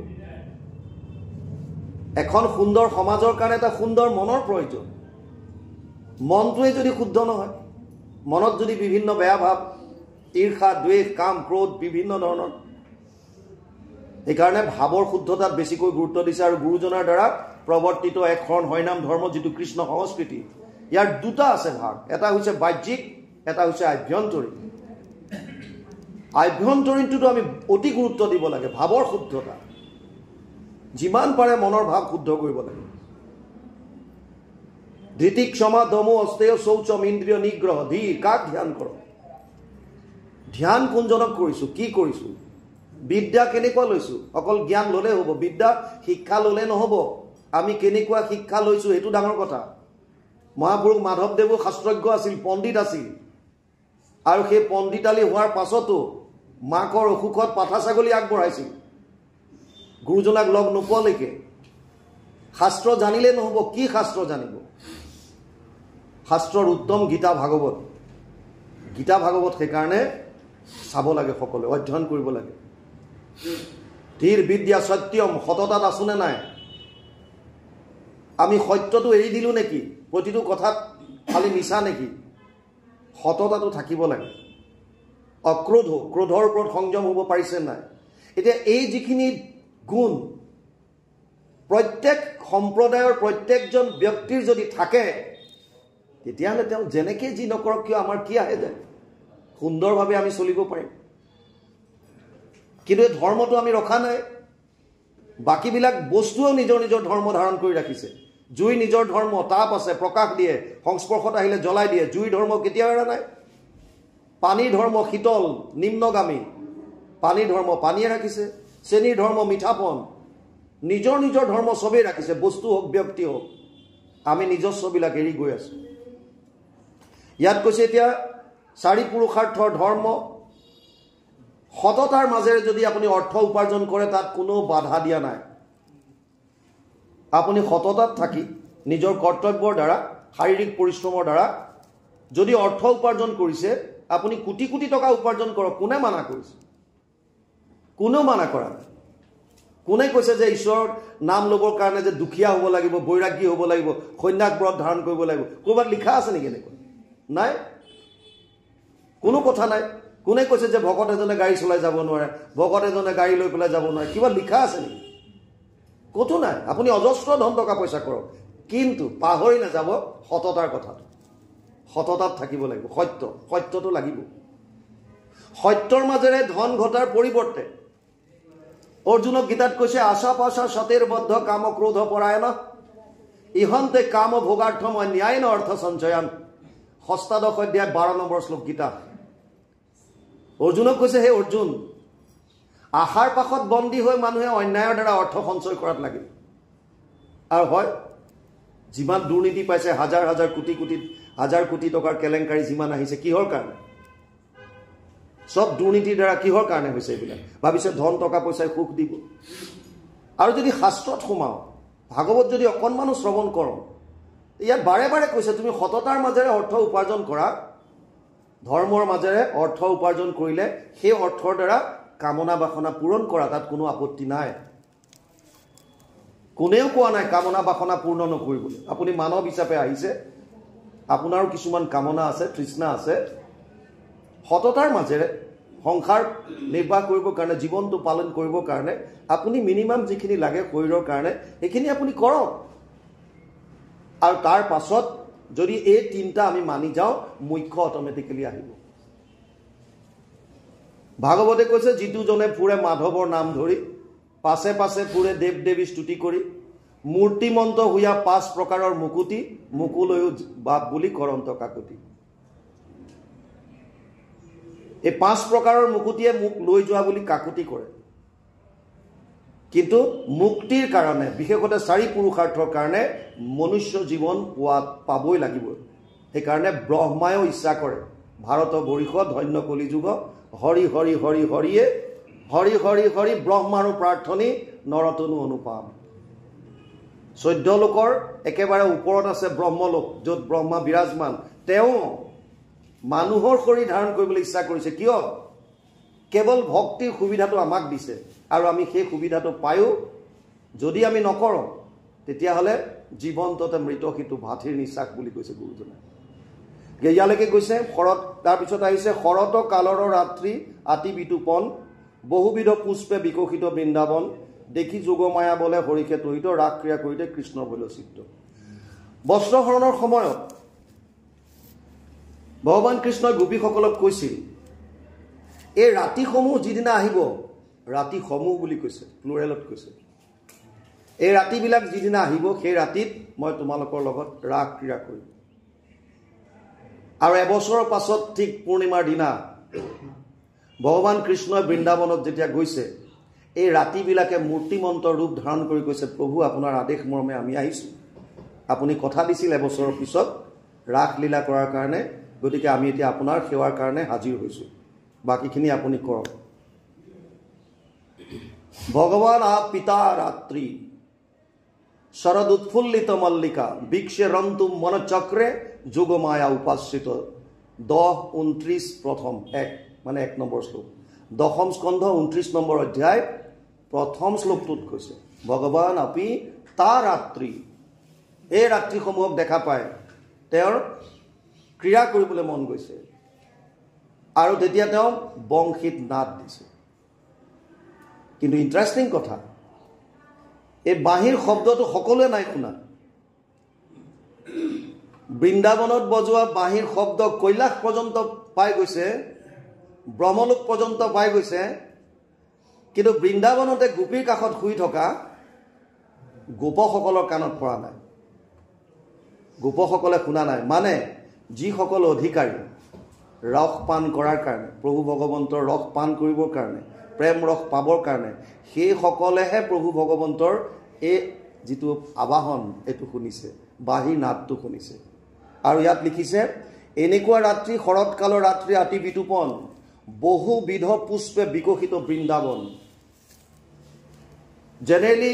এখন সুন্দৰ সমাজৰ কাৰণে এটা সুন্দৰ মনৰ প্ৰয়োজন। মনটোৱে যদি শুদ্ধ নহয়, মনত যদি বিভিন্ন বেয়া ভাৱ, ঈৰ্ষা, দ্বেষ, কাম, ক্ৰোধ বিভিন্ন ধৰণৰ, সেইকাৰণে ভাৱৰ শুদ্ধতাত বেছিকৈ গুৰুত্ব দিছে। আৰু গুৰুজনাৰ দ্বাৰা প্ৰৱৰ্তিত এক শৰণ হৰিনাম ধৰ্ম, যিটো কৃষ্ণ সংস্কৃতি, ইয়াৰ দুটা আছে ভাগ। এটা হৈছে বাহ্যিক, এটা হৈছে আভ্যন্তৰীণ। আভ্যন্তৰীণটোতো আমি অতি গুৰুত্ব দিব লাগে, ভাৱৰ শুদ্ধতা। যিমান পাৰে মনৰ ভাৱ শুদ্ধ কৰিব লাগে। ধৃতি, ক্ষমা, দম, অস্তেয়, শৌচম, ইন্দ্ৰিয় নিগ্ৰহ। ধীৰ, কাক ধ্যান কৰক? ধ্যান কোনজনক কৰিছোঁ, কি কৰিছোঁ? বিদ্যা কেনেকুৱা লৈছোঁ? অকল জ্ঞান ল'লে হ'ব, বিদ্যা শিক্ষা ল'লে নহ'ব। আমি কেনেকুৱা শিক্ষা লৈছোঁ সেইটো ডাঙৰ কথা। মহাপুৰুষ মাধৱদেৱো শাস্ত্ৰজ্ঞ আছিল, পণ্ডিত আছিল, আৰু সেই পণ্ডিতালী হোৱাৰ পাছতো মাকৰ অসুখত পাঠা ছাগলী আগবঢ়াইছিল গুৰুজনাক লগ নোপোৱালৈকে। শাস্ত্ৰ জানিলে নহ'ব, কি শাস্ত্ৰ জানিব? শাস্ত্ৰৰ উত্তম গীতা ভাগৱত। গীতা ভাগৱত সেইকাৰণে চাব লাগে, সকলোৱে অধ্যয়ন কৰিব লাগে। ধীৰ, বিদ্যা, সত্যম, সততাত আছোনে নাই? আমি সত্যটো এৰি দিলোঁ নেকি? প্ৰতিটো কথাত খালি মিছা নেকি? সততাটো থাকিব লাগে। অক্ৰোধ, ক্ৰোধৰ ওপৰত সংযম হ'ব পাৰিছে নাই? এতিয়া এই যিখিনি গুণ প্ৰত্যেক সম্প্ৰদায়ৰ প্ৰত্যেকজন ব্যক্তিৰ যদি থাকে, তেতিয়াহ'লে তেওঁ যেনেকৈ যি নকৰক কিয় আমাৰ কি আহে যায়? সুন্দৰভাৱে আমি চলিব পাৰিম। কিন্তু এই ধৰ্মটো আমি ৰখা নাই। বাকীবিলাক বস্তুৱেও নিজৰ নিজৰ ধৰ্ম ধাৰণ কৰি ৰাখিছে। জুই নিজৰ ধৰ্ম, তাপ আছে, প্ৰকাশ দিয়ে, সংস্পৰ্শত আহিলে জ্বলাই দিয়ে। জুই ধৰ্ম কেতিয়াও এৰা নাই। পানীৰ ধৰ্ম শীতল, নিম্নগামী। পানীৰ ধৰ্ম পানীয়ে ৰাখিছে। চেনীৰ ধৰ্ম মিঠাপন। নিজৰ নিজৰ ধৰ্ম চবেই ৰাখিছে, বস্তু হওক ব্যক্তি হওক। আমি নিজস্ববিলাক এৰি গৈ আছোঁ। ইয়াত কৈছে এতিয়া 4 পুৰুষাৰ্থৰ ধৰ্ম। সততাৰ মাজেৰে যদি আপুনি অৰ্থ উপাৰ্জন কৰে, তাত কোনো বাধা দিয়া নাই। আপুনি সততাত থাকি নিজৰ কৰ্তব্যৰ দ্বাৰা, শাৰীৰিক পৰিশ্ৰমৰ দ্বাৰা যদি অৰ্থ উপাৰ্জন কৰিছে, আপুনি কোটি কোটি টকা উপাৰ্জন কৰক, কোনে মানা কৰিছে? কোনেও মানা কৰা নাই। কোনে কৈছে যে ঈশ্বৰৰ নাম ল'বৰ কাৰণে যে দুখীয়া হ'ব লাগিব, বৈৰাগ্যী হ'ব লাগিব, সন্ন্যাস ব্ৰত ধাৰণ কৰিব লাগিব? ক'ৰবাত লিখা আছে নেকি এনেকুৱা? নাই, কোনো কথা নাই। কোনে কৈছে যে ভকত এজনে গাড়ী চলাই যাব নোৱাৰে, ভকত এজনে গাড়ী লৈ পেলাই যাব নোৱাৰে? কিবা লিখা আছে নেকি? ক'তো নাই। আপুনি অজস্ৰ ধন টকা পইচা কৰক, কিন্তু পাহৰি নাযাব সততাৰ কথাটো। সততাত থাকিব লাগিব। সত্যটো লাগিব। সত্যৰ মাজেৰে ধন ঘটাৰ পৰিৱৰ্তে অৰ্জুনক গীতাত কৈছে, আশা পাশা সতেৰ বদ্ধ কাম ক্ৰোধ পৰায়ণ ইহন্তে কাম ভোগাৰ্থম অন্যায়ন অৰ্থ সঞ্চয়ন। 8 অধ্যায় 12 নম্বৰ শ্লোক গীতা। অৰ্জুনক কৈছে, হে অৰ্জুন, আশাৰ পাশত বন্দী হৈ মানুহে অন্যায়ৰ দ্বাৰা অৰ্থ সঞ্চয় কৰাত লাগিল। আৰু হয়, যিমান দুৰ্নীতি পাইছে, হাজাৰ কোটি টকাৰ কেলেংকাৰী যিমান আহিছে, কিহৰ কাৰণে? সব দুৰ্নীতিৰ দ্বাৰা কিহৰ কাৰণে হৈছে এইবিলাক? ভাবিছে ধন টকা পইচাই সুখ দিব। আৰু যদি শাস্ত্ৰত সোমাও, ভাগৱত যদি অকণমানো শ্ৰৱণ কৰোঁ, ইয়াত বাৰে বাৰে কৈছে তুমি সততাৰ মাজেৰে অৰ্থ উপাৰ্জন কৰা, ধৰ্মৰ মাজেৰে অৰ্থ উপাৰ্জন কৰিলে সেই অৰ্থৰ দ্বাৰা কামনা বাসনা পূৰণ কৰা, তাত কোনো আপত্তি নাই। কোনেও কোৱা নাই কামনা বাসনা পূৰ্ণ নকৰিবলৈ। আপুনি মানৱ হিচাপে আহিছে, আপোনাৰো কিছুমান কামনা আছে, তৃষ্ণা আছে। সততাৰ মাজেৰে সংসাৰ নিৰ্বাহ কৰিবৰ কাৰণে, জীৱনটো পালন কৰিবৰ কাৰণে আপুনি মিনিমাম যিখিনি লাগে শৰীৰৰ কাৰণে সেইখিনি আপুনি কৰক। আৰু তাৰ পাছত যদি এই তিনিটা আমি মানি যাওঁ, মুখ্য অট'মেটিকেলি আহিব। ভাগৱতে কৈছে, যিটোজনে ফুৰে মাধৱৰ নাম ধৰি, পাছে পাছে ফুৰে দেৱ দেৱী স্তুতি কৰি, মূৰ্তিমন্ত হোৱা 5 প্ৰকাৰৰ মুকুতি, মুকুলৈও বাপ বুলি কৰন্ত কাকতি। এই 5 প্ৰকাৰৰ মুকুতিয়ে মোক লৈ যোৱা বুলি কাকতি কৰে। কিন্তু মুক্তিৰ কাৰণে, বিশেষতে 4 পুৰুষাৰ্থৰ কাৰণে মনুষ্য জীৱন পাবই লাগিব। সেইকাৰণে ব্ৰহ্মায়ো ইচ্ছা কৰে, ভাৰত বৰিষ ধন্য কলিযুগ, হৰি হৰি হৰি হৰিয়ে, হৰি হৰি হৰি ব্ৰহ্মাৰো প্ৰাৰ্থনী, নৰতনু অনুপাম। 14 লোকৰ একেবাৰে ওপৰত আছে ব্ৰহ্মলোক, য'ত ব্ৰহ্মা বিৰাজমান। তেওঁ মানুহৰ শৰীৰ ধাৰণ কৰিবলৈ ইচ্ছা কৰিছে। কিয়? কেৱল ভক্তিৰ সুবিধাটো আমাক দিছে, আৰু আমি সেই সুবিধাটো পায়ো যদি আমি নকৰোঁ, তেতিয়াহ'লে জীৱন্ততে মৃত সিটো ভাতৃৰ নিশ্বাস বুলি কৈছে গুৰুজনে। ইয়ালৈকে কৈছে শৰৎ, তাৰপিছত আহিছে শৰৎ কালৰ ৰাত্ৰি আতি বিতোপন, বহুবিধ পুষ্পে বিকশিত বৃন্দাবন, দেখি যোগমায়া বলে হৰিকে তহিত, ৰাস ক্ৰিয়া কৰিতে কৃষ্ণৰ বৈল চিত্ত। বস্ত্ৰহৰণৰ সময়ত ভগৱান কৃষ্ণই গোপীসকলক কৈছিল, এই ৰাতিসমূহ যিদিনা আহিব, ৰাতিসমূহ বুলি কৈছে, প্লুৰেলত কৈছে, এই ৰাতিবিলাক যিদিনা আহিব, সেই ৰাতিত মই তোমালোকৰ লগত ৰাস ক্ৰীড়া কৰিম। আৰু এবছৰৰ পাছত ঠিক পূৰ্ণিমাৰ দিনা ভগৱান কৃষ্ণই বৃন্দাবনত যেতিয়া গৈছে, এই ৰাতিবিলাকে মূৰ্তিমন্ত ৰূপ ধাৰণ কৰি কৈছে, প্ৰভু আপোনাৰ আদেশ মৰ্মে আমি আহিছোঁ। আপুনি কথা দিছিল এবছৰৰ পিছত ৰাসলীলা কৰাৰ কাৰণে, গতিকে আমি এতিয়া আপোনাৰ সেৱাৰ কাৰণে হাজিৰ হৈছোঁ, বাকীখিনি আপুনি কৰক। ভগৱান পিতা ৰাত্ৰি শৰদ উৎফুল্লিত মল্লিকা বিক্ষে ৰন্তুম মনচক্ৰে যোগমায়া উপাশ্ৰিত 10-29 প্ৰথম এক মানে 1 নম্বৰ শ্লোক দশম স্কন্ধ 29 নম্বৰ অধ্যায় প্ৰথম শ্লোকটোত কৈছে ভগৱান আপি তা ৰাত্ৰি এই ৰাত্ৰিসমূহক দেখা পায় তেওঁৰ ক্ৰিয়া কৰিবলৈ মন গৈছে আৰু তেতিয়া তেওঁ বংশীত নাদ দিছে কিন্তু ইন্টাৰেষ্টিং কথা এই বাহিৰ শব্দটো সকলোৱে নাই শুনা বৃন্দাবনত বজোৱা বাহিৰ শব্দ কৈলাশ পৰ্যন্ত পাই গৈছে ব্ৰহ্মলোক পৰ্যন্ত পাই গৈছে কিন্তু বৃন্দাবনতে গোপীৰ কাষত শুই থকা গোপসকলৰ কাণত পৰা নাই গোপসকলে শুনা নাই মানে যিসকল অধিকাৰী ৰস পান কৰাৰ কাৰণে প্ৰভু ভগৱন্তৰ ৰস পান কৰিবৰ কাৰণে প্ৰেম ৰস পাবৰ কাৰণে সেই সকলেহে প্ৰভু ভগৱন্তৰ এই যিটো আবাহন এটো শুনিছে বাহিৰ নাদটো শুনিছে আৰু ইয়াত লিখিছে এনেকুৱা ৰাত্ৰি শৰৎকালৰ ৰাত্ৰি আতি বিতুপন বহুবিধ পুষ্পে বিকশিত বৃন্দাবন জেনেৰেলি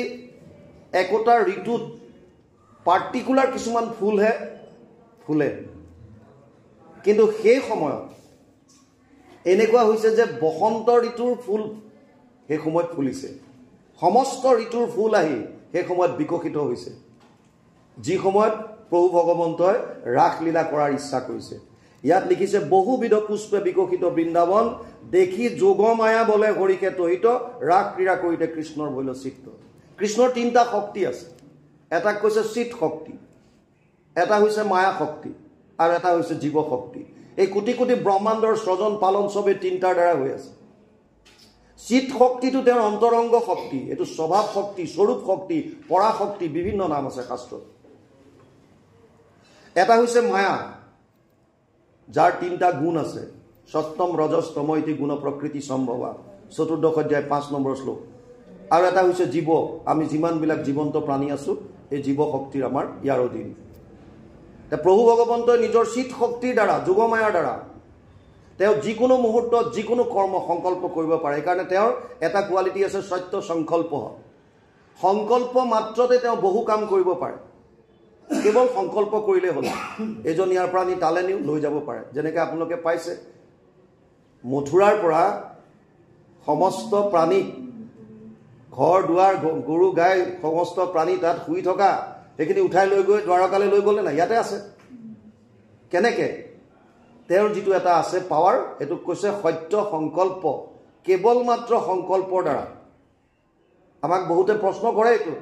একোটা ঋতুত পাৰ্টিকুলাৰ কিছুমান ফুলহে ফুলে কিন্তু সেই সময়ত এনেকুৱা হৈছে যে বসন্ত ঋতুৰ ফুল সেই সময়ত ফুলিছে সমস্ত ঋতুৰ ফুল আহি সেই সময়ত বিকশিত হৈছে যি সময়ত প্ৰভু ভগৱন্তই ৰাসলীলা কৰাৰ ইচ্ছা কৰিছে ইয়াত লিখিছে বহুবিধ পুষ্পে বিকশিত বৃন্দাবন দেখি যোগমায়া বলে হৰিকে তহিত ৰাস ক্ৰীড়া কৰিতে কৃষ্ণৰ বৈল চিত্ত কৃষ্ণৰ তিনিটা শক্তি আছে এটা কৈছে চিত শক্তি এটা হৈছে মায়া শক্তি আৰু এটা হৈছে জীৱ শক্তি এই কোটি কোটি ব্ৰহ্মাণ্ডৰ সৃজন পালন সবে তিনিটাৰ দ্বাৰা হৈ আছে চিত শক্তিটো তেওঁৰ অন্তৰংগ শক্তি এটো স্বভাৱ শক্তি স্বৰূপ শক্তি পৰা শক্তি বিভিন্ন নাম আছে শাস্ত্ৰত এটা হৈছে মায়া যাৰ তিনিটা গুণ আছে সত্যম ৰজস্তম ইতি গুণ প্ৰকৃতি সম্ভৱা 14 অধ্যায় 5 নম্বৰ শ্লোক। আৰু এটা হৈছে জীৱ, আমি যিমানবিলাক জীৱন্ত প্ৰাণী আছোঁ এই জীৱ শক্তিৰ আমাৰ ইয়াৰ অধীন। প্ৰভু ভগৱন্তই নিজৰ চিত শক্তিৰ দ্বাৰা যোগমায়াৰ দ্বাৰা তেওঁ যিকোনো মুহূৰ্তত যিকোনো কৰ্ম সংকল্প কৰিব পাৰে। সেইকাৰণে তেওঁৰ এটা কোৱালিটি আছে সত্য সংকল্প। সংকল্প মাত্ৰতে তেওঁ বহু কাম কৰিব পাৰে, কেৱল সংকল্প কৰিলে হ'ল। এজন ইয়াৰ পৰা নি তালে নিও লৈ যাব পাৰে। যেনেকৈ আপোনালোকে পাইছে মথুৰাৰ পৰা সমস্ত প্ৰাণী, ঘৰ দুৱাৰ গৰু গাই সমস্ত প্ৰাণী তাত শুই থকা সেইখিনি উঠাই লৈ গৈ দ্বাৰকালৈ লৈ গ'লে নাই? ইয়াতে আছে। কেনেকৈ? তেওঁৰ যিটো এটা আছে পাৱাৰ, এইটোক কৈছে সত্য সংকল্প। কেৱল মাত্ৰ সংকল্পৰ দ্বাৰা। আমাক বহুতে প্ৰশ্ন কৰে এইটো,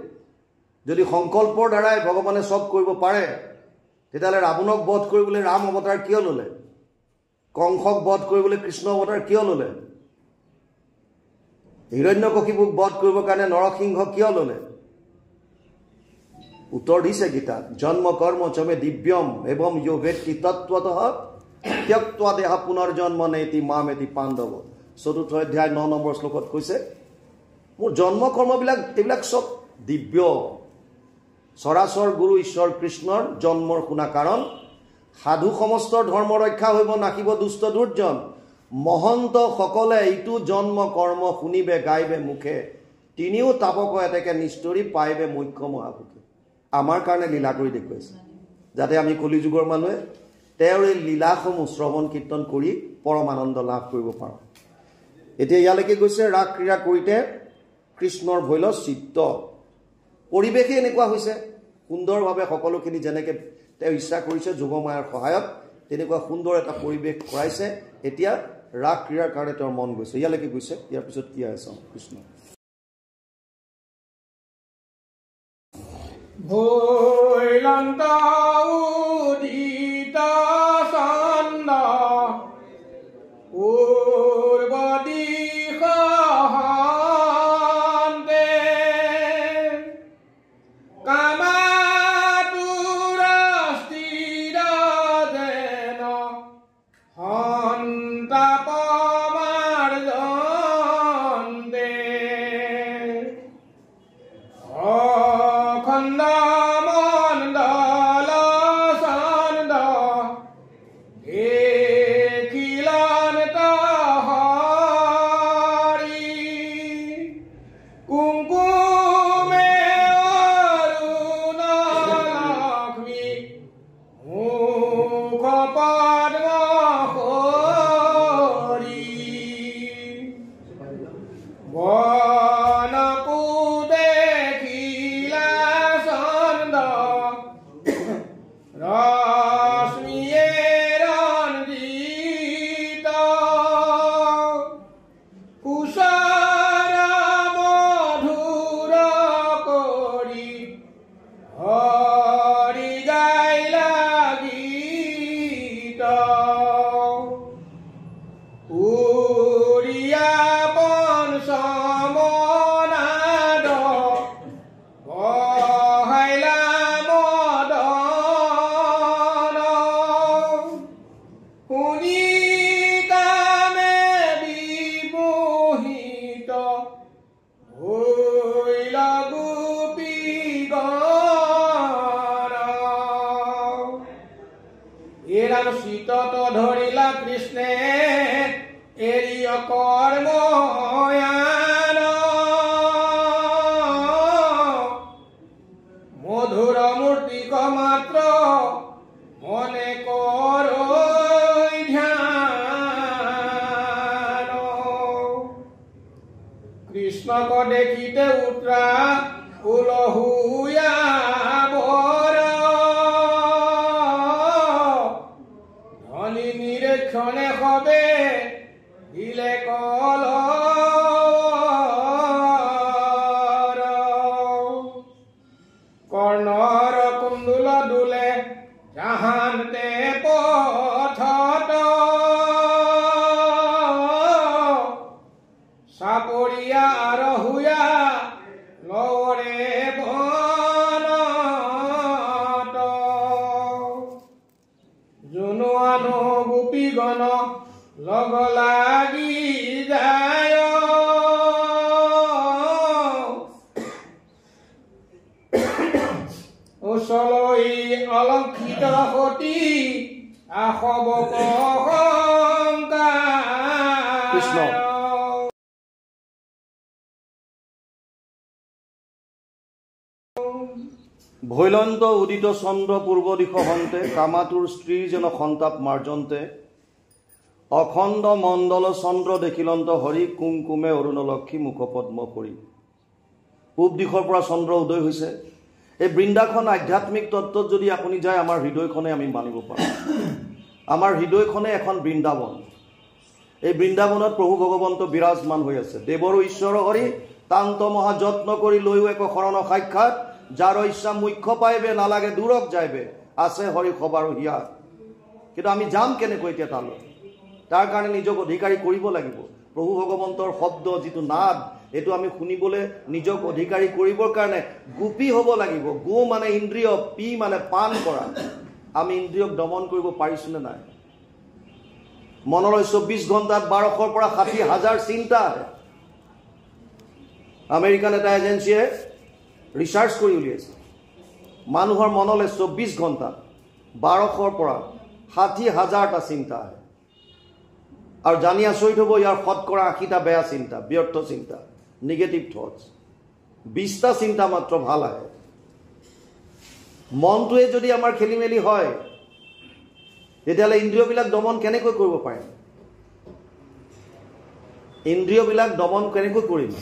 যদি সংকল্পৰ দ্বাৰাই ভগৱানে চব কৰিব পাৰে তেতিয়াহ'লে ৰাৱণক বধ কৰিবলৈ ৰাম অৱতাৰ কিয় ল'লে? কংসক বধ কৰিবলৈ কৃষ্ণ অৱতাৰ কিয় ল'লে? হিৰণ্যকশিপুক বধ কৰিবৰ কাৰণে নৰসিংহ কিয় ল'লে? উত্তৰ দিছে গীতাত, জন্ম কৰ্ম চমে দিব্যম এবং য়ো ভেত্তি তত্ত্বতঃ ত্যক্ত্বা দেহ পুনৰ্জন্ম নেতি মাম এতি পাণ্ডৱ। 4 অধ্যায় 9 নম্বৰ শ্লোকত কৈছে মোৰ জন্ম কৰ্মবিলাক এইবিলাক চব দিব্য। চৰাচৰ গুৰু ঈশ্বৰ কৃষ্ণৰ জন্মৰ শুনা কাৰণ সাধু সমস্ত ধৰ্ম ৰক্ষা হইব নাখিব দুষ্ট দুৰ্জন। মহন্ত সকলে এইটো জন্ম কৰ্ম শুনিবে গাইবে মুখে, তিনিও তাপক এতেকে নিষ্ঠুৰি পাইবে মুখ্য মহাপুখে। আমাৰ কাৰণে লীলা কৰি দেখুৱাইছে যাতে আমি কলিযুগৰ মানুহে তেওঁৰ এই লীলাসমূহ শ্ৰৱণ কীৰ্তন কৰি পৰম আনন্দ লাভ কৰিব পাৰোঁ। এতিয়া ইয়ালৈকে গৈছে ৰাগ ক্ৰীড়া কৰিতে কৃষ্ণৰ ভৈল চিত্ত। পৰিৱেশে এনেকুৱা হৈছে সুন্দৰভাৱে সকলোখিনি যেনেকৈ তেওঁ ইচ্ছা কৰিছে যোগমায়াৰ সহায়ত তেনেকুৱা সুন্দৰ এটা পৰিৱেশ কৰাইছে। এতিয়া ৰাগ ক্ৰীড়াৰ কাৰণে তেওঁৰ মন গৈছে। ইয়ালৈকে গৈছে। ইয়াৰ পিছত কি আছে কৃষ্ণ ভৈলন্ত উদিত চন্দ পূৰ্ব দিশন্তে কামাতুৰ স্থিৰ যেন সন্তাপ মাৰ্জন্তে অখণ্ড মণ্ডল চন্দ দেখিলন তহৰি কুংকুমে অৰুণ লক্ষ্মী মুখ পদ্ম সৰি বনকু দেখিলা চন্দ ৰশ্মিয়ে ৰঞ্জিত কুশৰ মধুৰ কৰি হৰি গাইলা গীত উৰিয়া পঞ্চমনাদ বহাইলা মদন শুনি কামে বিমোহিত হৈল গোপীগণ। এৰাম শীতত ধৰিলা কৃষ্ণে এৰিয় কৰ্ময়ান মধুৰ মূৰ্তিক মাত্ৰ মনে কৰ ধ্যান। কৃষ্ণক দেখিতে উত্ৰা উলহুয়া বৰ ধনী নিৰীক্ষণে সবে দিলে কল কৰ্ণৰ কুণ্ডুল দুলে জাহান্তে পথত চাপৰিয়া ৰহুয়া লৰে বন কুশলই অলক্ষিত সতী আশব কৃষ্ণ ভৈলন্ত উদিত চন্দ্র পূর্ব দিশ হন্তে কামাতুর স্ত্রীর যেন সন্তাপ মার্জন্তে অখণ্ড মণ্ডল চন্দ্র দেখিলন্ত হৰি কুমকুমে অৰুণলক্ষী মুখপদ্ম কৰি পূব দিশৰ পৰা চন্দ্ৰ উদয় হৈছে এই বৃন্দাখন আধ্যাত্মিক তত্ত্বত যদি আপুনি যায় আমাৰ হৃদয়খনে আমি মানিব পাৰোঁ আমাৰ হৃদয়খনে এখন বৃন্দাবন এই বৃন্দাবনত প্ৰভু ভগৱন্ত বিৰাজমান হৈ আছে দেৱৰো ঈশ্বৰ হৰি তান্ত মহা যত্ন কৰি লৈও এক শৰণ সাক্ষাৎ যাৰ ইচ্ছা মুখ্য পাইবে নালাগে দূৰক যাইবে আছে হৰি খবাৰো হিয়া কিন্তু আমি যাম কেনেকৈ এতিয়া তালৈ তাৰ কাৰণে নিজক অধিকাৰী কৰিব লাগিব প্ৰভু ভগৱন্তৰ শব্দ যিটো নাদ এইটো আমি শুনিবলৈ নিজক অধিকাৰী কৰিবৰ কাৰণে গোপী হ'ব লাগিব গো মানে ইন্দ্ৰিয় পি মানে পান কৰা আমি ইন্দ্ৰিয়ক দমন কৰিব পাৰিছোনে নাই মনলৈ 24 ঘণ্টাত 1200 পৰা 60,000 চিন্তা আহে আমেৰিকান এটা এজেন্সিয়ে ৰিচাৰ্চ কৰি উলিয়াইছে মানুহৰ মনলৈ 24 ঘণ্টা 1200 পৰা 60,000টা চিন্তা আহে আৰু জানি আচৰিত হ'ব ইয়াৰ শতকৰা 80টা বেয়া চিন্তা ব্যৰ্থ চিন্তা নেগেটিভ থটছ 20টা চিন্তা মাত্ৰ ভাল আহে মনটোৱে যদি আমাৰ খেলিমেলি হয় তেতিয়াহ'লে ইন্দ্ৰিয়বিলাক দমন কেনেকৈ কৰিব পাৰিম ইন্দ্ৰিয়বিলাক দমন কেনেকৈ কৰিম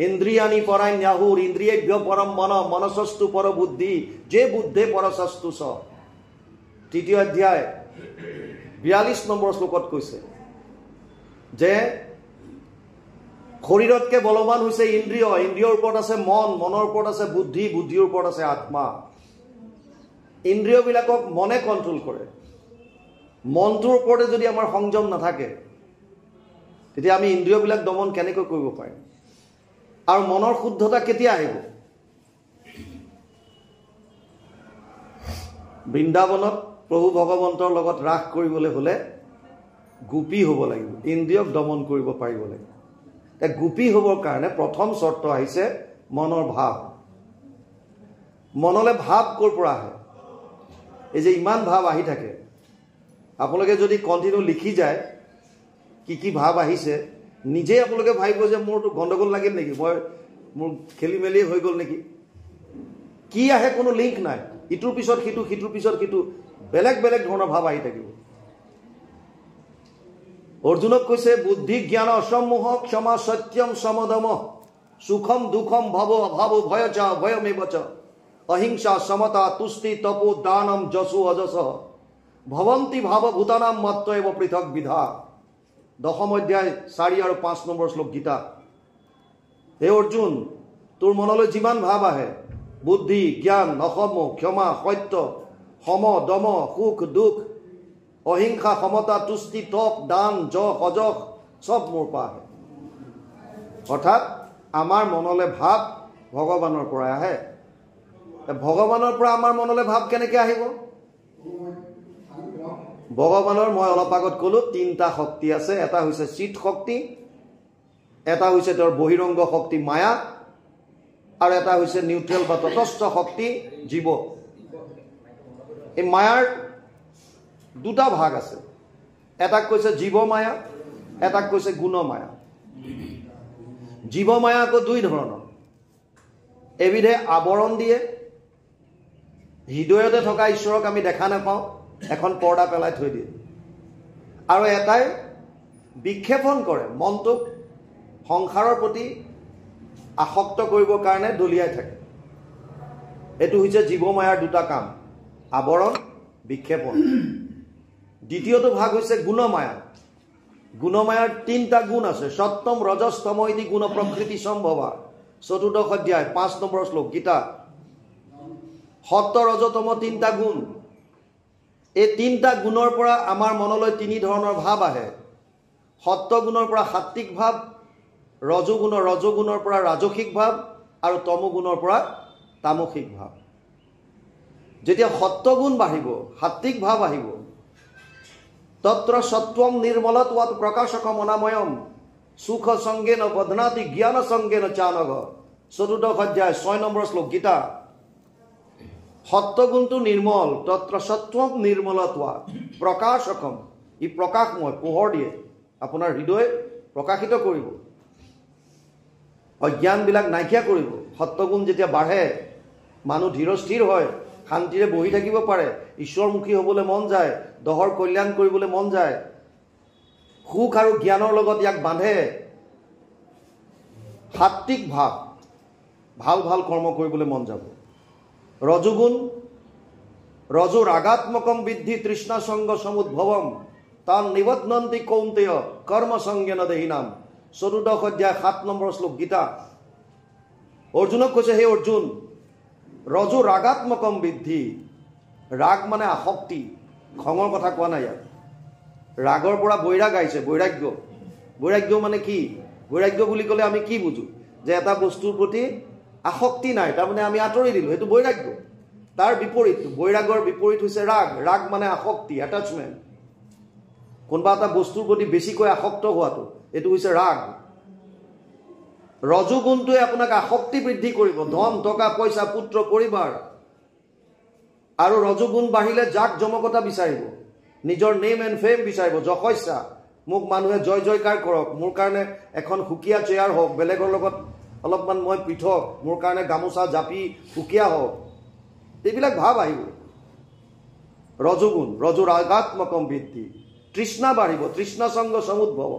ইন্দ্ৰিয়ানি পৰাই ন্যাহুৰ ইন্দ্ৰিয়েভ্য পৰম মন মনসস্তু পৰ বুদ্ধি যে বুদ্ধে পৰসস্তু স তৃতীয় অধ্যায় 42 নম্বৰ শ্লোকত কৈছে যে শৰীৰতকে বলৱান হৈছে ইন্দ্ৰিয় ইন্দ্ৰিয়ৰ ওপৰত আছে মন মনৰ ওপৰত আছে বুদ্ধি বুদ্ধিৰ ওপৰত আছে আত্মা ইন্দ্ৰিয়বিলাকক মনে কন্ট্ৰোল কৰে মনটোৰ ওপৰতে যদি আমাৰ সংযম নাথাকে তেতিয়া আমি ইন্দ্ৰিয়বিলাক দমন কেনেকৈ কৰিব পাৰিম আৰু মনৰ শুদ্ধতা কেতিয়া আহিব বৃন্দাবনত প্ৰভু ভগৱন্তৰ লগত ৰাস কৰিবলৈ হলে গোপী হ'ব লাগিব ইন্দ্ৰিয়ক দমন কৰিব পাৰিব লাগিব গোপী হ'বৰ কাৰণে প্ৰথম চৰ্ত আহিছে মনৰ ভাৱ মনলৈ ভাৱ ক'ৰ পৰা আহে এই যে ইমান ভাৱ আহি থাকে আপোনালোকে যদি কণ্টিনিউ লিখি যায় কি কি ভাৱ আহিছে নিজে আপোনালোকে ভাবিব যে মোৰতো গণ্ডগোল লাগিল নেকি মোৰ খেলি মেলি হৈ গ'ল নেকি কি আহে কোনো লিংক নাই ইটোৰ পিছত সিটো সিটোৰ পিছত সিটো বেলেগ বেলেগ ধৰণৰ ভাৱ আহি থাকিব অৰ্জুনক কৈছে বুদ্ধি জ্ঞান অসম্মোহ ক্ষমা সত্যম সমদম সুখম দুখম ভৱ অভাৱ ভয় চ ভয়মেব চ অহিংসা সমতা তুষ্টি তপো দানম যশো অজস ভৱন্তি ভাৱ ভূতানাম মত্ত এব পৃথক বিধা দশম অধ্যায় 4 আৰু 5 নম্বৰ শ্লোক গীতা হে অৰ্জুন তোৰ মনলৈ যিমান ভাৱ আহে বুদ্ধি জ্ঞান অসম্মোহ ক্ষমা সত্য সম দম সুখ দুখ অহিংসা সমতা তুষ্টি তপ দান যশ অযশ সব মোৰ পৰা আহে অৰ্থাৎ আমাৰ মনলৈ ভাৱ ভগৱানৰ পৰা আহে ভগৱানৰ পৰা আমাৰ মনলৈ ভাৱ কেনেকৈ আহিব ভগৱানৰ মই অলপ আগত ক'লো তিনিটা শক্তি আছে এটা হৈছে চিত শক্তি এটা হৈছে তেওঁৰ বহিৰংগ শক্তি মায়া আৰু এটা হৈছে নিউট্ৰেল বা তটস্থ শক্তি জীৱ এই মায়াৰ দুটা ভাগ আছে এটাক কৈছে জীৱ মায়া এটাক কৈছে গুণ মায়া জীৱ মায়া আকৌ দুই ধৰণৰ এবিধে আৱৰণ দিয়ে হৃদয়তে থকা ঈশ্বৰক আমি দেখা নাপাওঁ এখন পৰ্দা পেলাই থৈ দিয়ে আৰু এটাই বিক্ষেপণ কৰে মনটোক সংসাৰৰ প্ৰতি আসক্ত কৰিবৰ কাৰণে দলিয়াই থাকে এইটো হৈছে জীৱ মায়াৰ দুটা কাম আৱৰণ বিক্ষেপণ দ্বিতীয়টো ভাগ হৈছে গুণমায়া গুণমায়াৰ তিনিটা গুণ আছে সত্যম ৰজস তম ইতি গুণ প্ৰকৃতি সম্ভৱা চতুৰ্দশ অধ্যায় 5 নম্বৰ শ্লোক গীতা সত্য ৰজ তম তিনিটা গুণ এই তিনিটা গুণৰ পৰা আমাৰ মনলৈ তিনি ধৰণৰ ভাৱ আহে সত্য গুণৰ পৰা সাত্বিক ভাৱ ৰজগুণৰ পৰা ৰাজসিক ভাৱ আৰু তমগুণৰ পৰা তামসিক ভাৱ যেতিয়া সত্য গুণ বাঢ়িব সাত্বিক ভাৱ আহিব তত্ৰ সত্বম নিৰ্মলত্বাৎ প্ৰকাশকম অনাময়ম সুখ সঙ্গেন বদনাতি জ্ঞান সঙ্গেন চানগ চতুৰ্দশ অধ্যায় 6 নম্বৰ শ্লোক গীতা সত্যগুণটো নিৰ্মল তত্ৰ সত্ত্বম নিৰ্মলত্বা প্ৰকাশকম ই প্ৰকাশময় পোহৰ দিয়ে আপোনাৰ হৃদয় প্ৰকাশিত কৰিব অজ্ঞানবিলাক নাইকিয়া কৰিব সত্যগুণ যেতিয়া বাঢ়ে মানুহ ধীৰস্থিৰ হয় শান্তিৰে বহি থাকিব পাৰে ঈশ্বৰমুখী হ'বলৈ মন যায় দহৰ কল্যাণ কৰিবলৈ মন যায় সুখ আৰু জ্ঞানৰ লগত ইয়াক বান্ধে সাত্বিক ভাৱ ভাল ভাল কৰ্ম কৰিবলৈ মন যাব ৰজোগুণ ৰজো ৰাগাত্মকম বৃদ্ধি তৃষ্ণা সংগ সমুদ্ভৱম তান নিবধ্নন্তি কৌন্তেয় কৰ্ম সংজ্ঞান দেহিনাম 14 অধ্যায় 7 নম্বৰ শ্লোক গীতা অৰ্জুনক কৈছে হে অৰ্জুন ৰজো ৰাগাত্মকম বৃদ্ধি ৰাগ মানে আসক্তি খঙৰ কথা কোৱা নাই ইয়াত ৰাগৰ পৰা বৈৰাগ আহিছে বৈৰাগ্য মানে কি বৈৰাগ্য বুলি ক'লে আমি কি বুজো যে এটা বস্তুৰ প্ৰতি আসক্তি নাই তাৰমানে আমি আঁতৰি দিলোঁ সেইটো বৈৰাগ্য তাৰ বিপৰীত বৈৰাগৰ বিপৰীত হৈছে ৰাগ মানে আসক্তি এটাচমেণ্ট কোনোবা এটা বস্তুৰ প্ৰতি বেছিকৈ আসক্ত হোৱাটো এইটো হৈছে ৰাগ ৰজোগুণটোৱে আপোনাক আসক্তি বৃদ্ধি কৰিব ধন টকা পইচা পুত্ৰ পৰিবাৰ আৰু ৰজোগুণ বাঢ়িলে জাক জমকতা বিচাৰিব নিজৰ নেম এণ্ড ফেম বিচাৰিব যশস্যা মোক মানুহে জয় জয়কাৰ কৰক মোৰ কাৰণে এখন সুকীয়া চেয়াৰ হওক বেলেগৰ লগত অলপমান মই পৃথক মোৰ কাৰণে গামোচা জাপি সুকীয়া হওক এইবিলাক ভাৱ আহিব ৰজোগুণ ৰজো ৰাগাত্মকম বৃদ্ধি তৃষ্ণা বাঢ়িব তৃষ্ণা সংগ সমুদ্ভৱ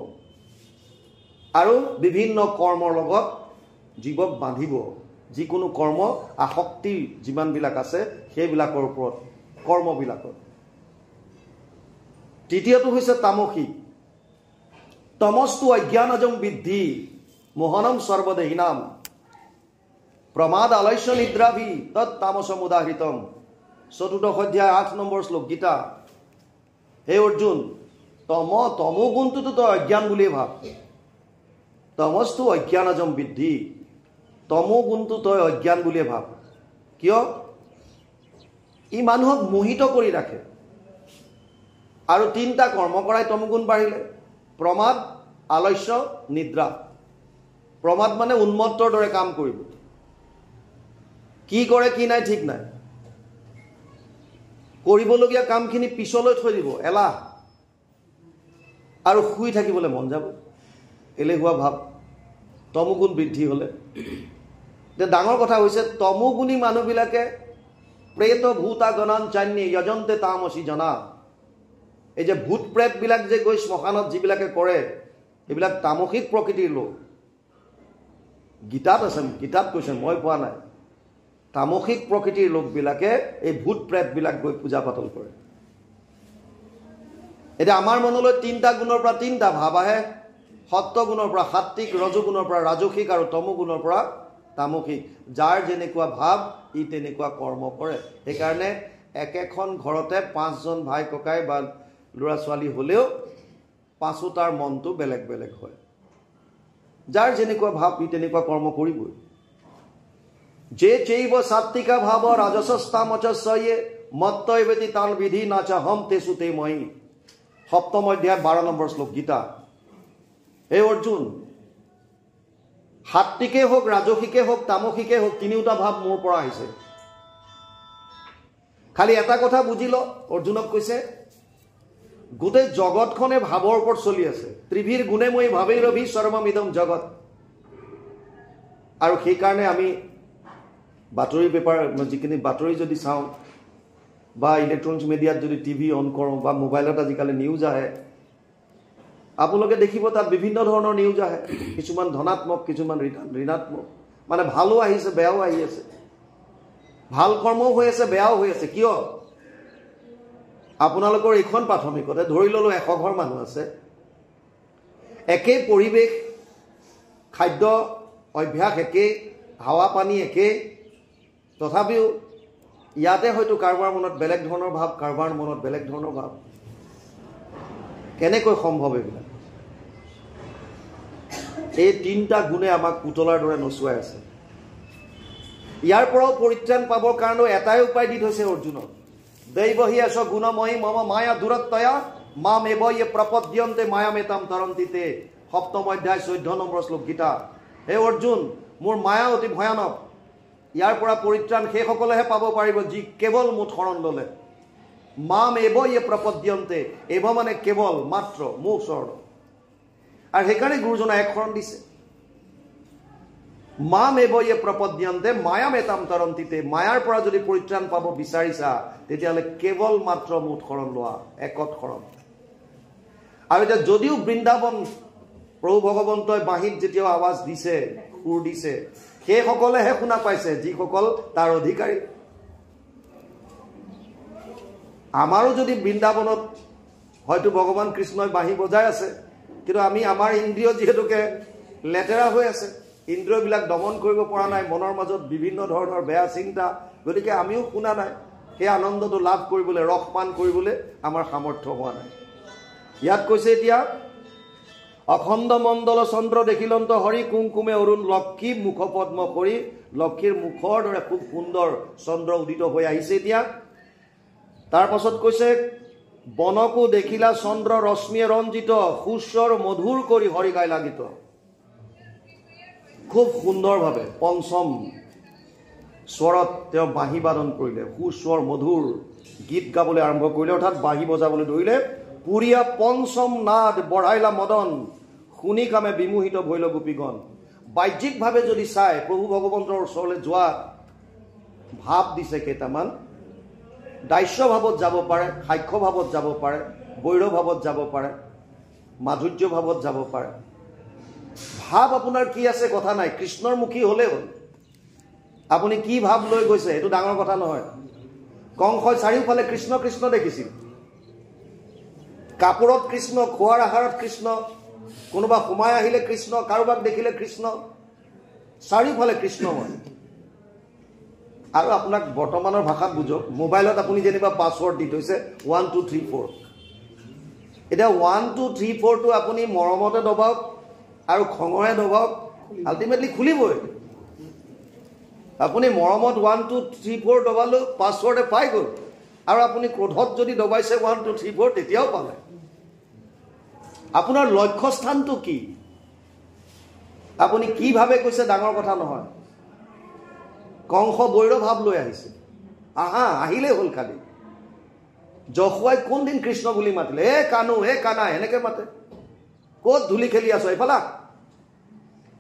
আৰু বিভিন্ন কৰ্মৰ লগত জীৱক বান্ধিব যিকোনো কৰ্ম আসক্তি যিমানবিলাক আছে সেইবিলাকৰ ওপৰত কৰ্মবিলাকৰ তৃতীয়টো হৈছে তামসিক তমস্তু অজ্ঞানজম বৃদ্ধি মোহনম সৰ্বদেহিনাম প্ৰমাদ আলস্য নিদ্ৰাভি তৎ তামসম উদাহৃতম 14 অধ্যায় 8 নম্বৰ শ্লোক গীতা হে অৰ্জুন তমোগুণটোতো তই অজ্ঞান বুলিয়ে ভাব তমস্তু অজ্ঞানজম বৃদ্ধি তমোগুণটো তই অজ্ঞান বুলিয়ে ভাব কিয় ই মানুহক মোহিত কৰি ৰাখে আৰু তিনিটা কৰ্ম কৰাই তমোগুণ বাঢ়িলে প্ৰমাদ আলস্য নিদ্ৰা প্ৰমাদ মানে উন্মত্তৰ দৰে কাম কৰিব কি কৰে কি নাই ঠিক নাই কৰিবলগীয়া কামখিনি পিছলৈ থৈ দিব এলাহ আৰু শুই থাকিবলৈ মন যাব এলেহুৱা ভাৱ তমোগুণ বৃদ্ধি হ'লে ডাঙৰ কথা হৈছে তমোগুণী মানুহবিলাকে প্ৰেত ভূতা গণান চান্যে যজন্তে তামসী জনা এই যে ভূত প্ৰেতবিলাক যে গৈ শ্মশানত যিবিলাকে কৰে এইবিলাক তামসিক প্ৰকৃতিৰ লোক গীতাত আছে গীতাত কৈছে মই পোৱা নাই তামসিক প্ৰকৃতিৰ লোকবিলাকে এই ভূত প্ৰেতবিলাক গৈ পূজা পাতল কৰে এতিয়া আমাৰ মনলৈ তিনিটা গুণৰ পৰা তিনিটা ভাৱ আহে সত্য গুণৰ পৰা সাত্বিক ৰজোগুণৰ পৰা ৰাজসিক আৰু তমোগুণৰ পৰা তামসিক যাৰ যেনেকুৱা ভাৱ ই তেনেকুৱা কৰ্ম কৰে সেইকাৰণে একেখন ঘৰতে 5জন ভাই ককাই বা ল'ৰা ছোৱালী হ'লেও পাঁচোটাৰ মনটো বেলেগ বেলেগ হয় যাৰ যেনেকুৱা ভাৱ ই তেনেকুৱা কৰ্ম কৰিবই যে চৈব সাত্বিকা ভাৱ ৰাজসস্তামচস্যয়ে মত্তৈবেতি তান বিধি নাচা হম তেসু তে মই 7ম অধ্যায় 12 নম্বৰ শ্লোক গীতা হে অৰ্জুন সাত্বিকে হোক ৰাজসিকে হোক তামসিকে হোক তিনিওটা ভাৱ মোৰ পৰা আহিছে খালি এটা কথা বুজি ল অৰ্জুনক কৈছে গোটেই জগতখনে ভাৱৰ ওপৰত চলি আছে ত্ৰিভীৰ গুণে মই ভাৱেই ৰবি সৰ্বমিদম জগত আৰু সেইকাৰণে আমি বাতৰি পেপাৰ যিখিনি বাতৰি যদি চাওঁ বা ইলেক্ট্ৰনিক্স মিডিয়াত যদি টিভি অন কৰোঁ বা মোবাইলত আজিকালি নিউজ আহে আপোনালোকে দেখিব তাত বিভিন্ন ধৰণৰ নিউজ আহে কিছুমান ধনাত্মক কিছুমান ঋণাত্মক মানে ভালো আহিছে বেয়াও আহি আছে ভাল কৰ্মও হৈ আছে বেয়াও হৈ আছে কিয় আপোনালোকৰ এইখন প্ৰাথমিকতে ধৰি ল'লো 100 ঘৰ মানুহ আছে একেই পৰিৱেশ খাদ্য অভ্যাস একেই হাৱা পানী একেই তথাপিও ইয়াতে হয়তো কাৰোবাৰ মনত বেলেগ ধৰণৰ ভাৱ কাৰোবাৰ মনত বেলেগ ধৰণৰ ভাৱ কেনেকৈ সম্ভৱ এইবিলাক এই তিনিটা গুণে আমাক পুতলাৰ দৰে নচুৱাই আছে ইয়াৰ পৰাও পৰিত্ৰাণ পাবৰ কাৰণে এটাই উপায় দি থৈছে অৰ্জুনক দৈবহি আস গুণময়ী মম মায়া দূৰত্বয়া মাম এব ইয়ে প্ৰপদ্যন্তে মায়ামেতাম তৰন্তিতে 7ম অধ্যায় 14 নম্বৰ শ্লোক গীতা হে অৰ্জুন মোৰ মায়া অতি ভয়ানক ইয়াৰ পৰা পৰিত্ৰাণ সেইসকলেহে পাব পাৰিব যি কেৱল মুঠ শৰণ ল'লে। মাম এব ইয়ে প্ৰপদ্যন্তে, এব মানে কেৱল মাত্ৰ মোৰ ওচৰত। আৰু সেইকাৰণে গুৰুজনাই এক শৰণ দিছে, মাম এব ইয়ে প্ৰপদ্যন্তে মায়াম এতাম তৰন্তিতে। মায়াৰ পৰা যদি পৰিত্ৰাণ পাব বিচাৰিছা তেতিয়াহ'লে কেৱল মাত্ৰ মুঠ শৰণ লোৱা, একত শৰণ। আৰু এতিয়া যদিও বৃন্দাবন প্ৰভু ভগৱন্তই বাঁহীত যেতিয়া আৱাজ দিছে, সুৰ দিছে, সেইসকলেহে শুনা পাইছে যিসকল তাৰ অধিকাৰী। আমাৰো যদি বৃন্দাবনত হয়তো ভগৱান কৃষ্ণই বাঁহী বজাই আছে, কিন্তু আমি আমাৰ ইন্দ্ৰিয় যিহেতুকে লেতেৰা হৈ আছে, ইন্দ্ৰিয়বিলাক দমন কৰিব পৰা নাই, মনৰ মাজত বিভিন্ন ধৰণৰ বেয়া চিন্তা, গতিকে আমিও শুনা নাই। সেই আনন্দটো লাভ কৰিবলৈ, ৰসপান কৰিবলৈ আমাৰ সামৰ্থ্য হোৱা নাই। ইয়াত কৈছে এতিয়া, অখণ্ড মণ্ডল চন্দ্ৰ দেখিলন্ত হৰি কুংকুমে অৰুণ লক্ষী মুখ পদ্ম কৰি। লক্ষীৰ মুখৰ দৰে খুব সুন্দৰ চন্দ্ৰ উদিত হৈ আহিছে এতিয়া। তাৰ পাছত কৈছে, বনকো দেখিলা চন্দ্ৰ ৰশ্মিয়ে ৰঞ্জিত, সুস্বৰ মধুৰ কৰি হৰি গাই লাগিত। খুব সুন্দৰভাৱে পঞ্চম স্বৰত তেওঁ বাঁহী বাদন কৰিলে, সুস্বৰ মধুৰ গীত গাবলৈ আৰম্ভ কৰিলে, অৰ্থাৎ বাঁহী বজাবলৈ ধৰিলে। পুৰীয়া পঞ্চম নাদ বঢ়াইলা মদন, শুনি কামে বিমোহিত ভৈল গোপীগণ। বাহ্যিকভাৱে যদি চাই প্ৰভু ভগৱন্তৰ ওচৰলৈ যোৱা ভাৱ দিছে কেইটামান। দাস্য ভাৱত যাব পাৰে, সাক্ষ্য ভাৱত যাব পাৰে, বৈৰ ভাৱত যাব পাৰে, মাধুৰ্য ভাৱত যাব পাৰে। ভাৱ আপোনাৰ কি আছে কথা নাই, কৃষ্ণৰ মুখী হ'লেই হ'ল। আপুনি কি ভাৱ লৈ গৈছে এইটো ডাঙৰ কথা নহয়। কংসই চাৰিওফালে কৃষ্ণ কৃষ্ণ দেখিছিল, কাপোৰত কৃষ্ণ, খোৱাৰ আহাৰত কৃষ্ণ, কোনোবা সোমাই আহিলে কৃষ্ণ, কাৰোবাক দেখিলে কৃষ্ণ, চাৰিওফালে কৃষ্ণময়। আৰু আপোনাক বৰ্তমানৰ ভাষাত বুজক, মোবাইলত আপুনি যেনিবা পাছৱৰ্ড দি থৈছে 1 2 3 4, এতিয়া 1 2 3 4টো আপুনি মৰমতে দবাওক আৰু খঙৰে দবাওক, আল্টিমেটলি খুলিবই। আপুনি মৰমত 1 2 3 4 দবালো, পাছৱৰ্ডে পাই গ'ল। আৰু আপুনি ক্ৰোধত যদি দবাইছে 1 2 3 4 তেতিয়াও পালে। আপোনাৰ লক্ষ্যস্থানটো কি, আপুনি কি ভাবে কৈছে ডাঙৰ কথা নহয়। কংস বৈৰ ভাৱ লৈ আহিছে, আহিলেই হ'ল খালি। যশোৱাই কোনদিন কৃষ্ণ বুলি মাতিলে, এ কানু, এ কানা এনেকে মাতে, ক'ত ধূলি খেলি আছো এইফালা।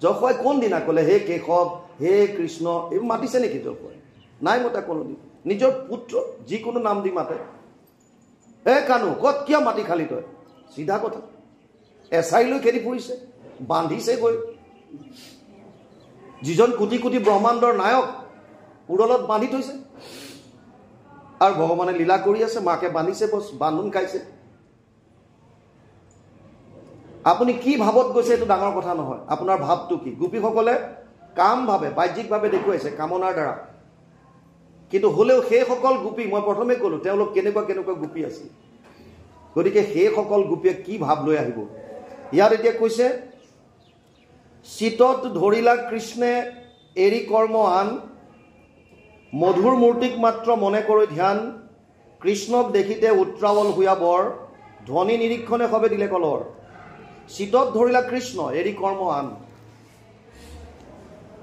যশোৱাই কোনদিনা ক'লে হে কেশৱ, হে কৃষ্ণ, এইবোৰ মাতিছে নেকি যশোৱাই? নাই মতা কোনোদিন। নিজৰ পুত্ৰ যিকোনো নাম দি মাতে। এ কানু, ক'ত কিয় মাতি খালি তই? চিধা কথা। এছাই লৈ খেদি ফুৰিছে, বান্ধিছে গৈ। যিজন কোটি কোটি ব্ৰহ্মাণ্ডৰ নায়ক উৰলত বান্ধি থৈছে, আৰু ভগৱানে লীলা কৰি আছে, মাকে বান্ধিছে, বছ বান্ধোন খাইছে। আপুনি কি ভাৱত গৈছে এইটো ডাঙৰ কথা নহয়, আপোনাৰ ভাৱটো কি। গোপীসকলে কাম ভাৱে, বাহ্যিকভাৱে দেখুৱাইছে কামনাৰ দ্বাৰা, কিন্তু হ'লেও সেইসকল গোপী, মই প্ৰথমে ক'লো তেওঁলোক কেনেকুৱা কেনেকুৱা গোপী আছিল। গতিকে সেইসকল গোপীয়ে কি ভাৱ লৈ আহিব। ইয়াত এতিয়া কৈছে, চিতত ধৰিলা কৃষ্ণে এৰি কৰ্ম আন, মধুৰ মূৰ্তিক মাত্ৰ মনে কৰি ধ্যান, কৃষ্ণক দেখিতে উত্ৰাৱল হুয়া বৰ, ধ্বনি নিৰীক্ষণে সবে দিলে কলৰ। চিতত ধৰিলা কৃষ্ণ এৰি কৰ্ম আন,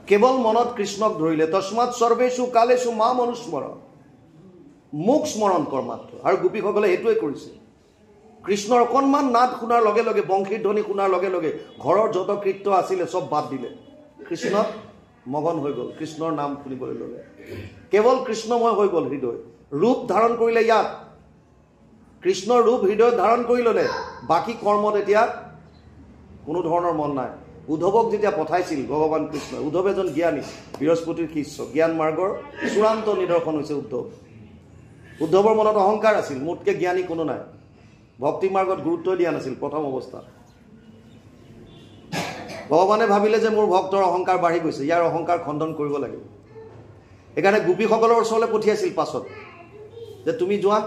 কেৱল মনত কৃষ্ণক ধৰিলে। তস্মাৎ সৰ্বেষু কালেষু মাম অনুস্মৰ, মোক স্মৰণ কৰ মাত্ৰ। আৰু গোপীসকলে এইটোৱে কৰিছে। কৃষ্ণৰ অকণমান নাদ শুনাৰ লগে লগে, বংশীৰ ধ্বনি শুনাৰ লগে লগে ঘৰৰ যত কৃত্য আছিলে চব বাদ দিলে, কৃষ্ণত মগন হৈ গ'ল, কৃষ্ণৰ নাম শুনিবলৈ ল'লে। কেৱল কৃষ্ণময় হৈ গ'ল হৃদয়, ৰূপ ধাৰণ কৰিলে। ইয়াত কৃষ্ণৰ ৰূপ হৃদয়ত ধাৰণ কৰি ল'লে, বাকী কৰ্মত এতিয়া কোনো ধৰণৰ মন নাই। উদ্ধৱক যেতিয়া পঠাইছিল ভগৱান কৃষ্ণই, উদ্ধৱ এজন জ্ঞানী, বৃহস্পতিৰ শিষ্য, জ্ঞান মাৰ্গৰ চূড়ান্ত নিদৰ্শন হৈছে উদ্ধৱ। উদ্ধৱৰ মনত অহংকাৰ আছিল, মোতকৈ জ্ঞানী কোনো নাই। ভক্তি মাৰ্গত গুৰুত্ব দিয়া নাছিল প্ৰথম অৱস্থাত। ভগৱানে ভাবিলে যে মোৰ ভক্তৰ অহংকাৰ বাঢ়ি গৈছে, ইয়াৰ অহংকাৰ খণ্ডন কৰিব লাগিব। সেইকাৰণে গোপীসকলৰ ওচৰলৈ পঠিয়াইছিল পাছত, যে তুমি যোৱা,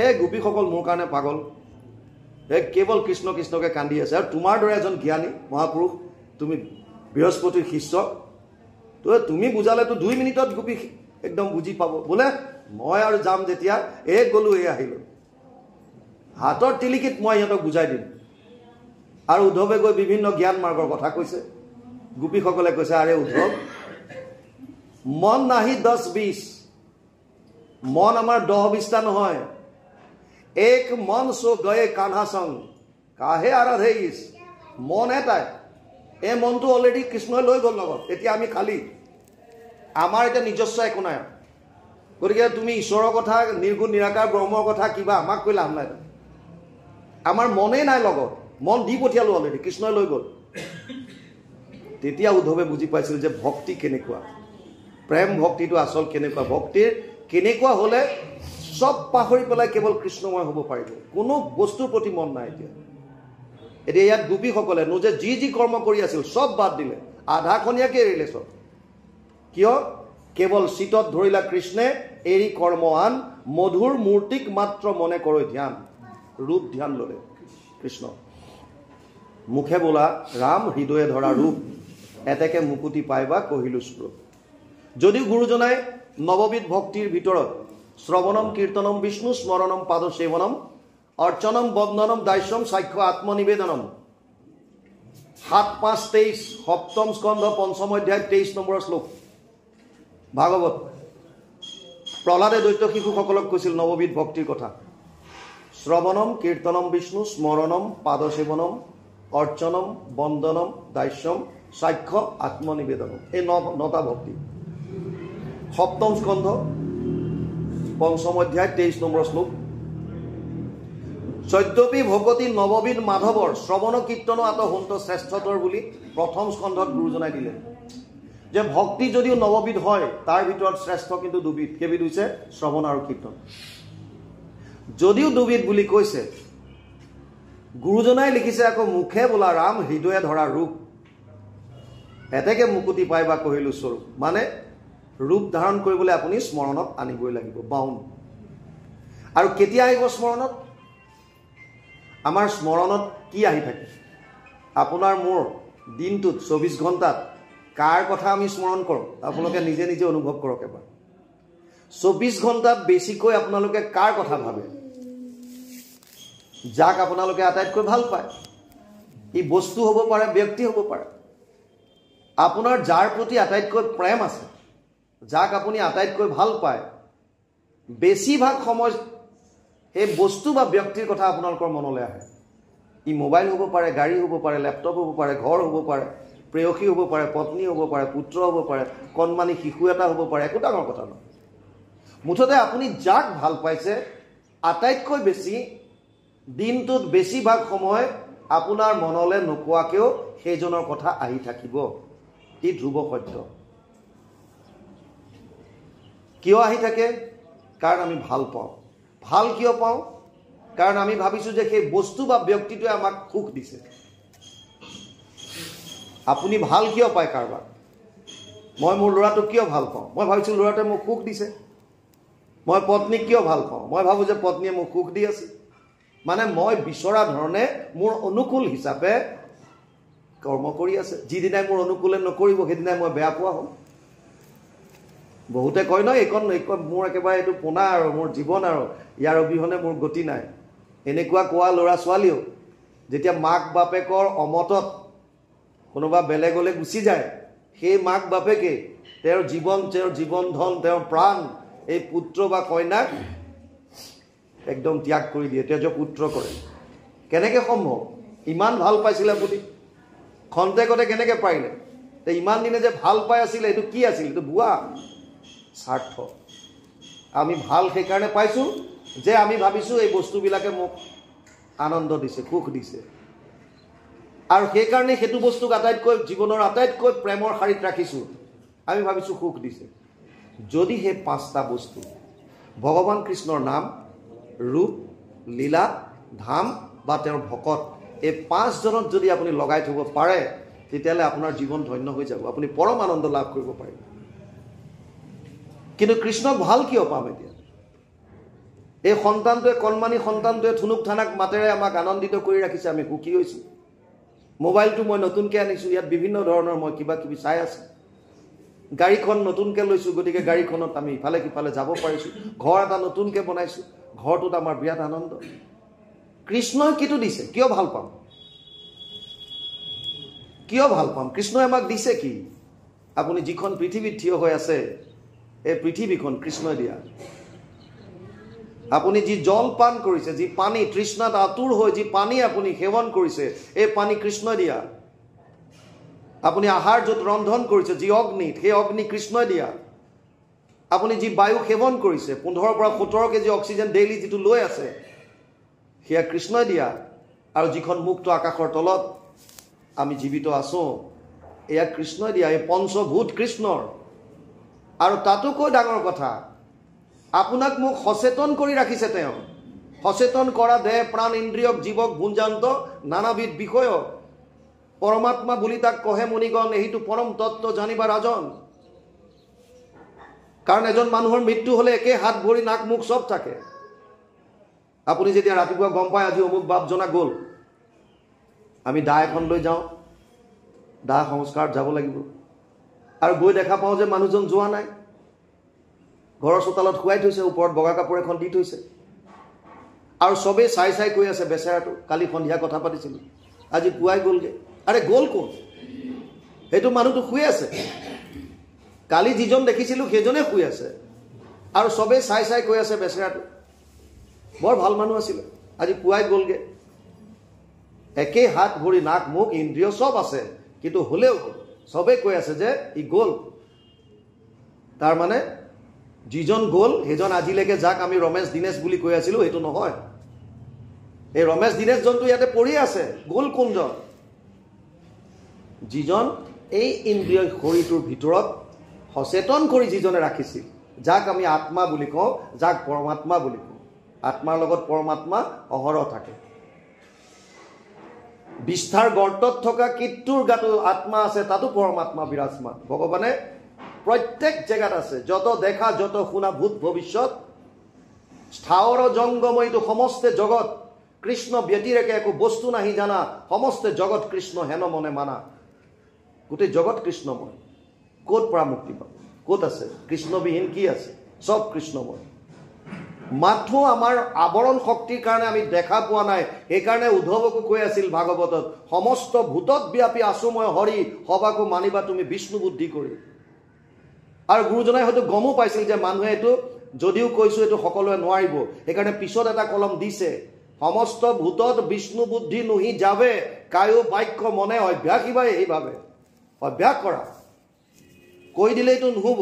এই গোপীসকল মোৰ কাৰণে পাগল, এই কেৱল কৃষ্ণ কৃষ্ণকে কান্দি আছে, আৰু তোমাৰ দৰে এজন জ্ঞানী মহাপুৰুষ, তুমি বৃহস্পতিৰ শিষ্য, তো তুমি বুজালেতো 2 মিনিটত গোপী একদম বুজি পাব। বোলে মই আৰু যাম যেতিয়া, এই গ'লো এই আহিলোঁ, হাতৰ টিলিকিত মই সিহঁতক বুজাই দিম। আৰু উদ্ধৱে গৈ বিভিন্ন জ্ঞান মাৰ্গৰ কথা কৈছে। গোপীসকলে কৈছে, আৰে উদ্ধৱ, মন নাহি 10-20 মন আমাৰ 10-20টা নহয় এক মন সো গয়ে কাन्हा संग কাহে আৰাধেইছ মন এটাই এই মনটো অলৰেডি কৃষ্ণই লৈ গ'ল লগত এতিয়া আমি খালি আমাৰ এটা নিজস্ব একো নাই গতিকে তুমি ঈশ্বৰৰ কথা নিৰ্গুণ নিৰাকাৰ ব্ৰহ্মৰ কথা কিবা আমাক কৈ লাভ নাই আমাৰ মনেই নাই লগত মন দি পঠিয়ালো অলৰেডি কৃষ্ণই লৈ গ'ল তেতিয়া উদ্ধৱে বুজি পাইছিল যে ভক্তি কেনেকুৱা প্ৰেম ভক্তিটো আসল কেনেকুৱা ভক্তিৰ কেনেকুৱা হলে সব পাহৰি পেলাই কেৱল কৃষ্ণময় হ'ব পাৰিব কোনো বস্তুৰ প্ৰতি মন নাই এতিয়া ইয়াত গোপীসকলে যে যি কৰ্ম কৰি আছিল সব বাদ দিলে আধাখনীয়াকে এৰিলে সব কিয় কেৱল চিতত ধৰিলা কৃষ্ণে এৰি কৰ্ম আন মধুৰ মূৰ্তিক মাত্ৰ মনে কৰে ধ্যান ৰূপ ধ্যান ললে কৃষ্ণ মুখে বোলা ৰাম হৃদয়ে ধৰা ৰূপ এতেকে মুকুতি পাইবা কহিলো স্বৰূপ যদিও গুৰুজনাই নৱবিধ ভক্তিৰ ভিতৰত শ্ৰৱণম কীৰ্তনম বিষ্ণু স্মৰণম পাদ সেৱনম অৰ্চনম বন্দনম দাস্যম সাক্ষ্য আত্মনিবেদনম 7-5-23 সপ্তম স্কন্ধ পঞ্চম অধ্যায় 23 নম্বৰ শ্লোক ভাগৱত প্ৰহ্লাদে দৈত্য শিশুসকলক কৈছিল নৱবিধ ভক্তিৰ কথা শ্ৰৱণম কীৰ্তনম বিষ্ণু স্মৰণম পাদ সেৱনম অৰ্চনম বন্দনম দাস্যম সাক্ষ্য আত্মনিবেদনম এই নটা ভক্তি সপ্তম স্কন্ধ পঞ্চম অধ্যায় 23 নম্বৰ শ্লোক চৈদ্যপি ভগতি নৱবিধ মাধৱৰ শ্ৰৱণ কীৰ্তন আত হন্ত শ্ৰেষ্ঠতৰ বুলি প্ৰথম স্কন্ধত গুৰুজনাই দিলে যে ভক্তি যদিও নৱবিধ হয় তাৰ ভিতৰত শ্ৰেষ্ঠ কিন্তু দুবিধ কেবিধ হৈছে শ্ৰৱণ আৰু কীৰ্তন যদিও দুবিধ বুলি কৈছে গুৰুজনাই লিখিছে আকৌ মুখে বোলা ৰাম হৃদয়ে ধৰা ৰূপ এতেকে মুকুতি পাইবা কহিলো স্বৰূপ মানে ৰূপ ধাৰণ কৰিবলৈ আপুনি স্মৰণত আনিবই লাগিব বাউন আৰু কেতিয়া আহিব স্মৰণত আমাৰ স্মৰণত কি আহি থাকে আপোনাৰ মোৰ দিনটোত 24 ঘণ্টাত কাৰ কথা আমি স্মৰণ কৰোঁ আপোনালোকে নিজে নিজে অনুভৱ কৰক এবাৰ 24 ঘণ্টাত বেছিকৈ আপোনালোকে কাৰ কথা ভাবে যাক আপোনালোকে আটাইতকৈ ভাল পায় ই বস্তু হ'ব পাৰে ব্যক্তি হ'ব পাৰে আপোনাৰ যাৰ প্ৰতি আটাইতকৈ প্ৰেম আছে যাক আপুনি আটাইতকৈ ভাল পায় বেছিভাগ সময় এই বস্তু বা ব্যক্তিৰ কথা আপোনালোকৰ মনলৈ আহে ই মোবাইল হ'ব পাৰে গাড়ী হ'ব পাৰে লেপটপ হ'ব পাৰে ঘৰ হ'ব পাৰে প্ৰেয়সী হ'ব পাৰে পত্নী হ'ব পাৰে পুত্ৰ হ'ব পাৰে কণমানি শিশু এটা হ'ব পাৰে একো ডাঙৰ কথা নহয় মুঠতে আপুনি যাক ভাল পাইছে আটাইতকৈ বেছি দিনটোত বেছিভাগ সময় আপোনাৰ মনলৈ নোকোৱাকেও সেইজনৰ কথা আহি থাকিব ই ধ্ৰুৱ সত্য কিয় আহি থাকে কাৰণ আমি ভাল পাওঁ ভাল কিয় পাওঁ কাৰণ আমি ভাবিছো যে সেই বস্তু বা ব্যক্তিটোৱে আমাক সুখ দিছে আপুনি ভাল কিয় পায় কাৰবাৰ মই মোৰ ল'ৰাটোক কিয় ভাল পাওঁ মই ভাবিছো ল'ৰাটোৱে মোক সুখ দিছে মই পত্নীক কিয় ভাল পাওঁ মই ভাবো যে পত্নীয়ে মোক সুখ দি আছে মানে মই বিচৰা ধৰণে মোৰ অনুকূল হিচাপে কৰ্ম কৰি আছে যিদিনাই মোৰ অনুকূলে নকৰিব সেইদিনাই মই বেয়া পোৱা হ'ম বহুতে কয় ন এইখন মোৰ একেবাৰে এইটো পোনা আৰু মোৰ জীৱন আৰু ইয়াৰ অবিহনে মোৰ গতি নাই এনেকুৱা কোৱা ল'ৰা ছোৱালীও যেতিয়া মাক বাপেকৰ অমতত কোনোবা বেলেগলৈ গুচি যায় সেই মাক বাপেকে তেওঁৰ জীৱন ধন তেওঁৰ প্ৰাণ এই পুত্ৰ বা কন্যাক একদম ত্যাগ কৰি দিয়ে তেজ পুত্ৰ কৰে কেনেকৈ সম্ভৱ ইমান ভাল পাইছিলে আপুনি খন্তেকতে কেনেকৈ পাৰিলে তে ইমান দিনে যে ভাল পাই আছিলে এইটো কি আছিল এইটো ভুৱা স্বাৰ্থ আমি ভাল সেইকাৰণে পাইছো যে আমি ভাবিছো এই বস্তুবিলাকে মোক আনন্দ দিছে সুখ দিছে আৰু সেইকাৰণে সেইটো বস্তুক আটাইতকৈ জীৱনৰ আটাইতকৈ প্ৰেমৰ শাৰীত ৰাখিছো আমি ভাবিছো সুখ দিছে যদি সেই পাঁচটা বস্তু ভগৱান কৃষ্ণৰ নাম ৰূপ লীলা ধাম বা তেওঁৰ ভকত এই পাঁচজনত যদি আপুনি লগাই থব পাৰে তেতিয়াহ'লে আপোনাৰ জীৱন ধন্য হৈ যাব আপুনি পৰম আনন্দ লাভ কৰিব পাৰিব কিন্তু কৃষ্ণক ভাল কিয় পাম এতিয়া এই সন্তানটোৱে কণমানি সন্তানটোৱে থুনুক থানাক মাতেৰে আমাক আনন্দিত কৰি ৰাখিছে আমি সুখী হৈছো মোবাইলটো মই নতুনকৈ আনিছো ইয়াত বিভিন্ন ধৰণৰ মই কিবা কিবি চাই আছো গাড়ীখন নতুনকৈ লৈছো গতিকে গাড়ীখনত আমি ইফালে সিফালে যাব পাৰিছো ঘৰ এটা নতুনকৈ বনাইছো ঘৰটোত আমাৰ বিৰাট আনন্দ কৃষ্ণই কিটো দিছে কিয় ভাল পাম কৃষ্ণই আমাক দিছে কি আপুনি যিখন পৃথিৱীত থিয় হৈ আছে এই পৃথিৱীখন কৃষ্ণই দিয়া আপুনি যি জল পান কৰিছে যি পানী তৃষ্ণাত আতুৰ হৈ যি পানী আপুনি সেৱন কৰিছে এই পানী কৃষ্ণই দিয়া আপুনি আহাৰ য'ত ৰন্ধন কৰিছে যি অগ্নি সেই অগ্নি কৃষ্ণই দিয়া আপুনি যি বায়ু সেৱন কৰিছে 15 পৰা 17 কেজি অক্সিজেন ডেইলি যিটো লৈ আছে সেয়া কৃষ্ণই দিয়া আৰু যিখন মুক্ত আকাশৰ তলত আমি জীৱিত আছো এয়া কৃষ্ণই দিয়া এই পঞ্চভূত কৃষ্ণৰ আৰু তাতোকৈ ডাঙৰ কথা আপোনাক মোক সচেতন কৰি ৰাখিছে তেওঁ সচেতন কৰা দেহ প্ৰাণ ইন্দ্ৰিয়ক জীৱক গুঞ্জান্ত নানাবিধ বিষয়ক পৰমাত্মা বুলি তাক কহে মুনিগণ এইটো পৰম তত্ত্ব জানিবা ৰাজন কাৰণ এজন মানুহৰ মৃত্যু হলে একে হাত ভৰি নাক মুখ সব থাকে আপুনি যেতিয়া ৰাতিপুৱা গম পায় আজি অমুক বাপ জনা গ'ল আমি দা এখন লৈ যাওঁ দা সংস্কাৰত যাব লাগিব আৰু গৈ দেখা পাওঁ যে মানুহজন যোৱা নাই ঘৰৰ চোতালত শুৱাই থৈছে ওপৰত বগা কাপোৰ এখন দি থৈছে আৰু সবে চাই চাই কৈ আছে বেচেৰাটো কালি সন্ধিয়া কথা পাতিছিলোঁ আজি পুৱাই গ'লগে আৰে গ'ল কোন সেইটো মানুহটো শুই আছে কালি যিজন দেখিছিলোঁ সেইজনে শুই আছে আৰু সবে চাই চাই কৈ আছে বেচেৰাটো বৰ ভাল মানুহ আছিল আজি পুৱাই গ'লগে একে হাত ভৰি নাক মুখ ইন্দ্ৰিয় সব আছে কিন্তু হলেও সবে কৈ আছে যে ই গ'ল তাৰ মানে যিজন গ'ল সেইজন আজিলৈকে যাক আমি ৰমেশ দিনেশ বুলি কৈ আছিলোঁ সেইটো নহয় এই ৰমেশ দিনেশ জনটো ইয়াতে পৰি আছে গ'ল কোনজন যিজন এই ইন্দ্ৰিয় শৰীৰটোৰ ভিতৰত সচেতন কৰি যিজনে ৰাখিছিল যাক আমি আত্মা বুলি কওঁ যাক পৰমাত্মা বুলি কওঁ আত্মাৰ লগত পৰমাত্মা অহৰহ থাকে বিস্তাৰ গৰ্তত থকা কীৰ্তুৰ গাতো আত্মা আছে তাতো পৰমাত্মা বিৰাজমান ভগৱানে প্ৰত্যেক জেগাত আছে যত দেখা যত শুনা ভূত ভৱিষ্যত স্থাৱৰ জংগম এইটো সমস্ত জগত কৃষ্ণ ব্যতিৰেকে একো বস্তু নাহি জানা সমস্ত জগত কৃষ্ণ হেন মনে মানা গোটেই জগত কৃষ্ণময় ক'ত পৰা মুক্তি পাব ক'ত আছে কৃষ্ণবিহীন কি আছে সব কৃষ্ণময় মাথো আমাৰ আৱৰণ শক্তিৰ কাৰণে আমি দেখা পোৱা নাই সেইকাৰণে উদ্ধৱকো কৈ আছিল ভাগৱতত সমস্ত ভূতত ব্যাপী আছো মই হৰি সবাকো মানিবা তুমি বিষ্ণু বুদ্ধি কৰি আৰু গুৰুজনাই হয়তো গমো পাইছিল যে মানুহে এইটো যদিও কৈছো এইটো সকলোৱে নোৱাৰিব সেইকাৰণে পিছত এটা কলম দিছে সমস্ত ভূতত বিষ্ণু বুদ্ধি নুহি যাবে কায়ো বাক্য মনে অভ্যাসিবাই এইভাবে অভ্যাস কৰা কৈ দিলে এইটো নহব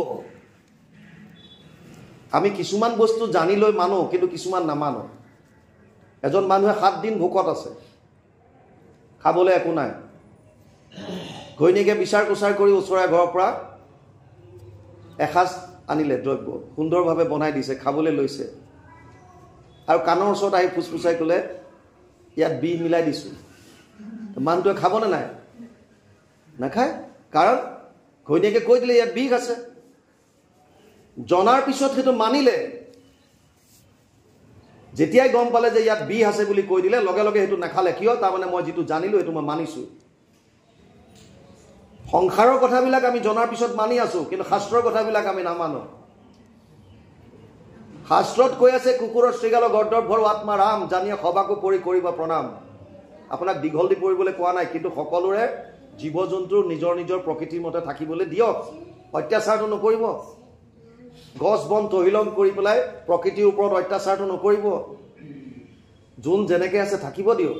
আমি কিছুমান বস্তু জানি লৈ মানো কিন্তু কিছুমান নামানো এজন মানুহে 7 দিন ভোকত আছে খাবলৈ একো নাই ঘৈণীয়েকে বিচাৰ কুচাৰ কৰি ওচৰা ঘৰৰ পৰা এসাজ আনিলে দ্ৰব্য সুন্দৰভাৱে বনাই দিছে খাবলৈ লৈছে আৰু কাণৰ ওচৰত আহি ফুসফুসাই ক'লে ইয়াত বি মিলাই দিছো মানুহটোৱে খাবনে নাই নাখায় কাৰণ ঘৈণীয়েকে কৈ দিলে ইয়াত বিষ আছে জনাৰ পিছত সেইটো মানিলে যেতিয়াই গম পালে যে ইয়াত বিষ আছে বুলি কৈ দিলে লগে লগে সেইটো নাখালে কিয় তাৰমানে মই যিটো জানিলো সেইটো মই মানিছো সংসাৰৰ কথাবিলাক আমি জনাৰ পিছত মানি আছো কিন্তু শাস্ত্ৰৰ কথাবিলাক আমি নামানো শাস্ত্ৰত কৈ আছে কুকুৰৰ শ্ৰীগালৰ গৰ্দৰ ভৰ আত্মা ৰাম জানিয়ে সবাকো পৰি কৰিবা প্ৰণাম আপোনাক দীঘল দি পৰিবলৈ কোৱা নাই কিন্তু সকলোৰে জীৱ জন্তুৰ নিজৰ নিজৰ প্ৰকৃতিৰ মতে থাকিবলৈ দিয়ক অত্যাচাৰটো নকৰিব গছ বন তহিলং কৰি পেলাই প্ৰকৃতিৰ ওপৰত অত্যাচাৰটো নকৰিব যোন যেনেকৈ আছে থাকিব দিয়ক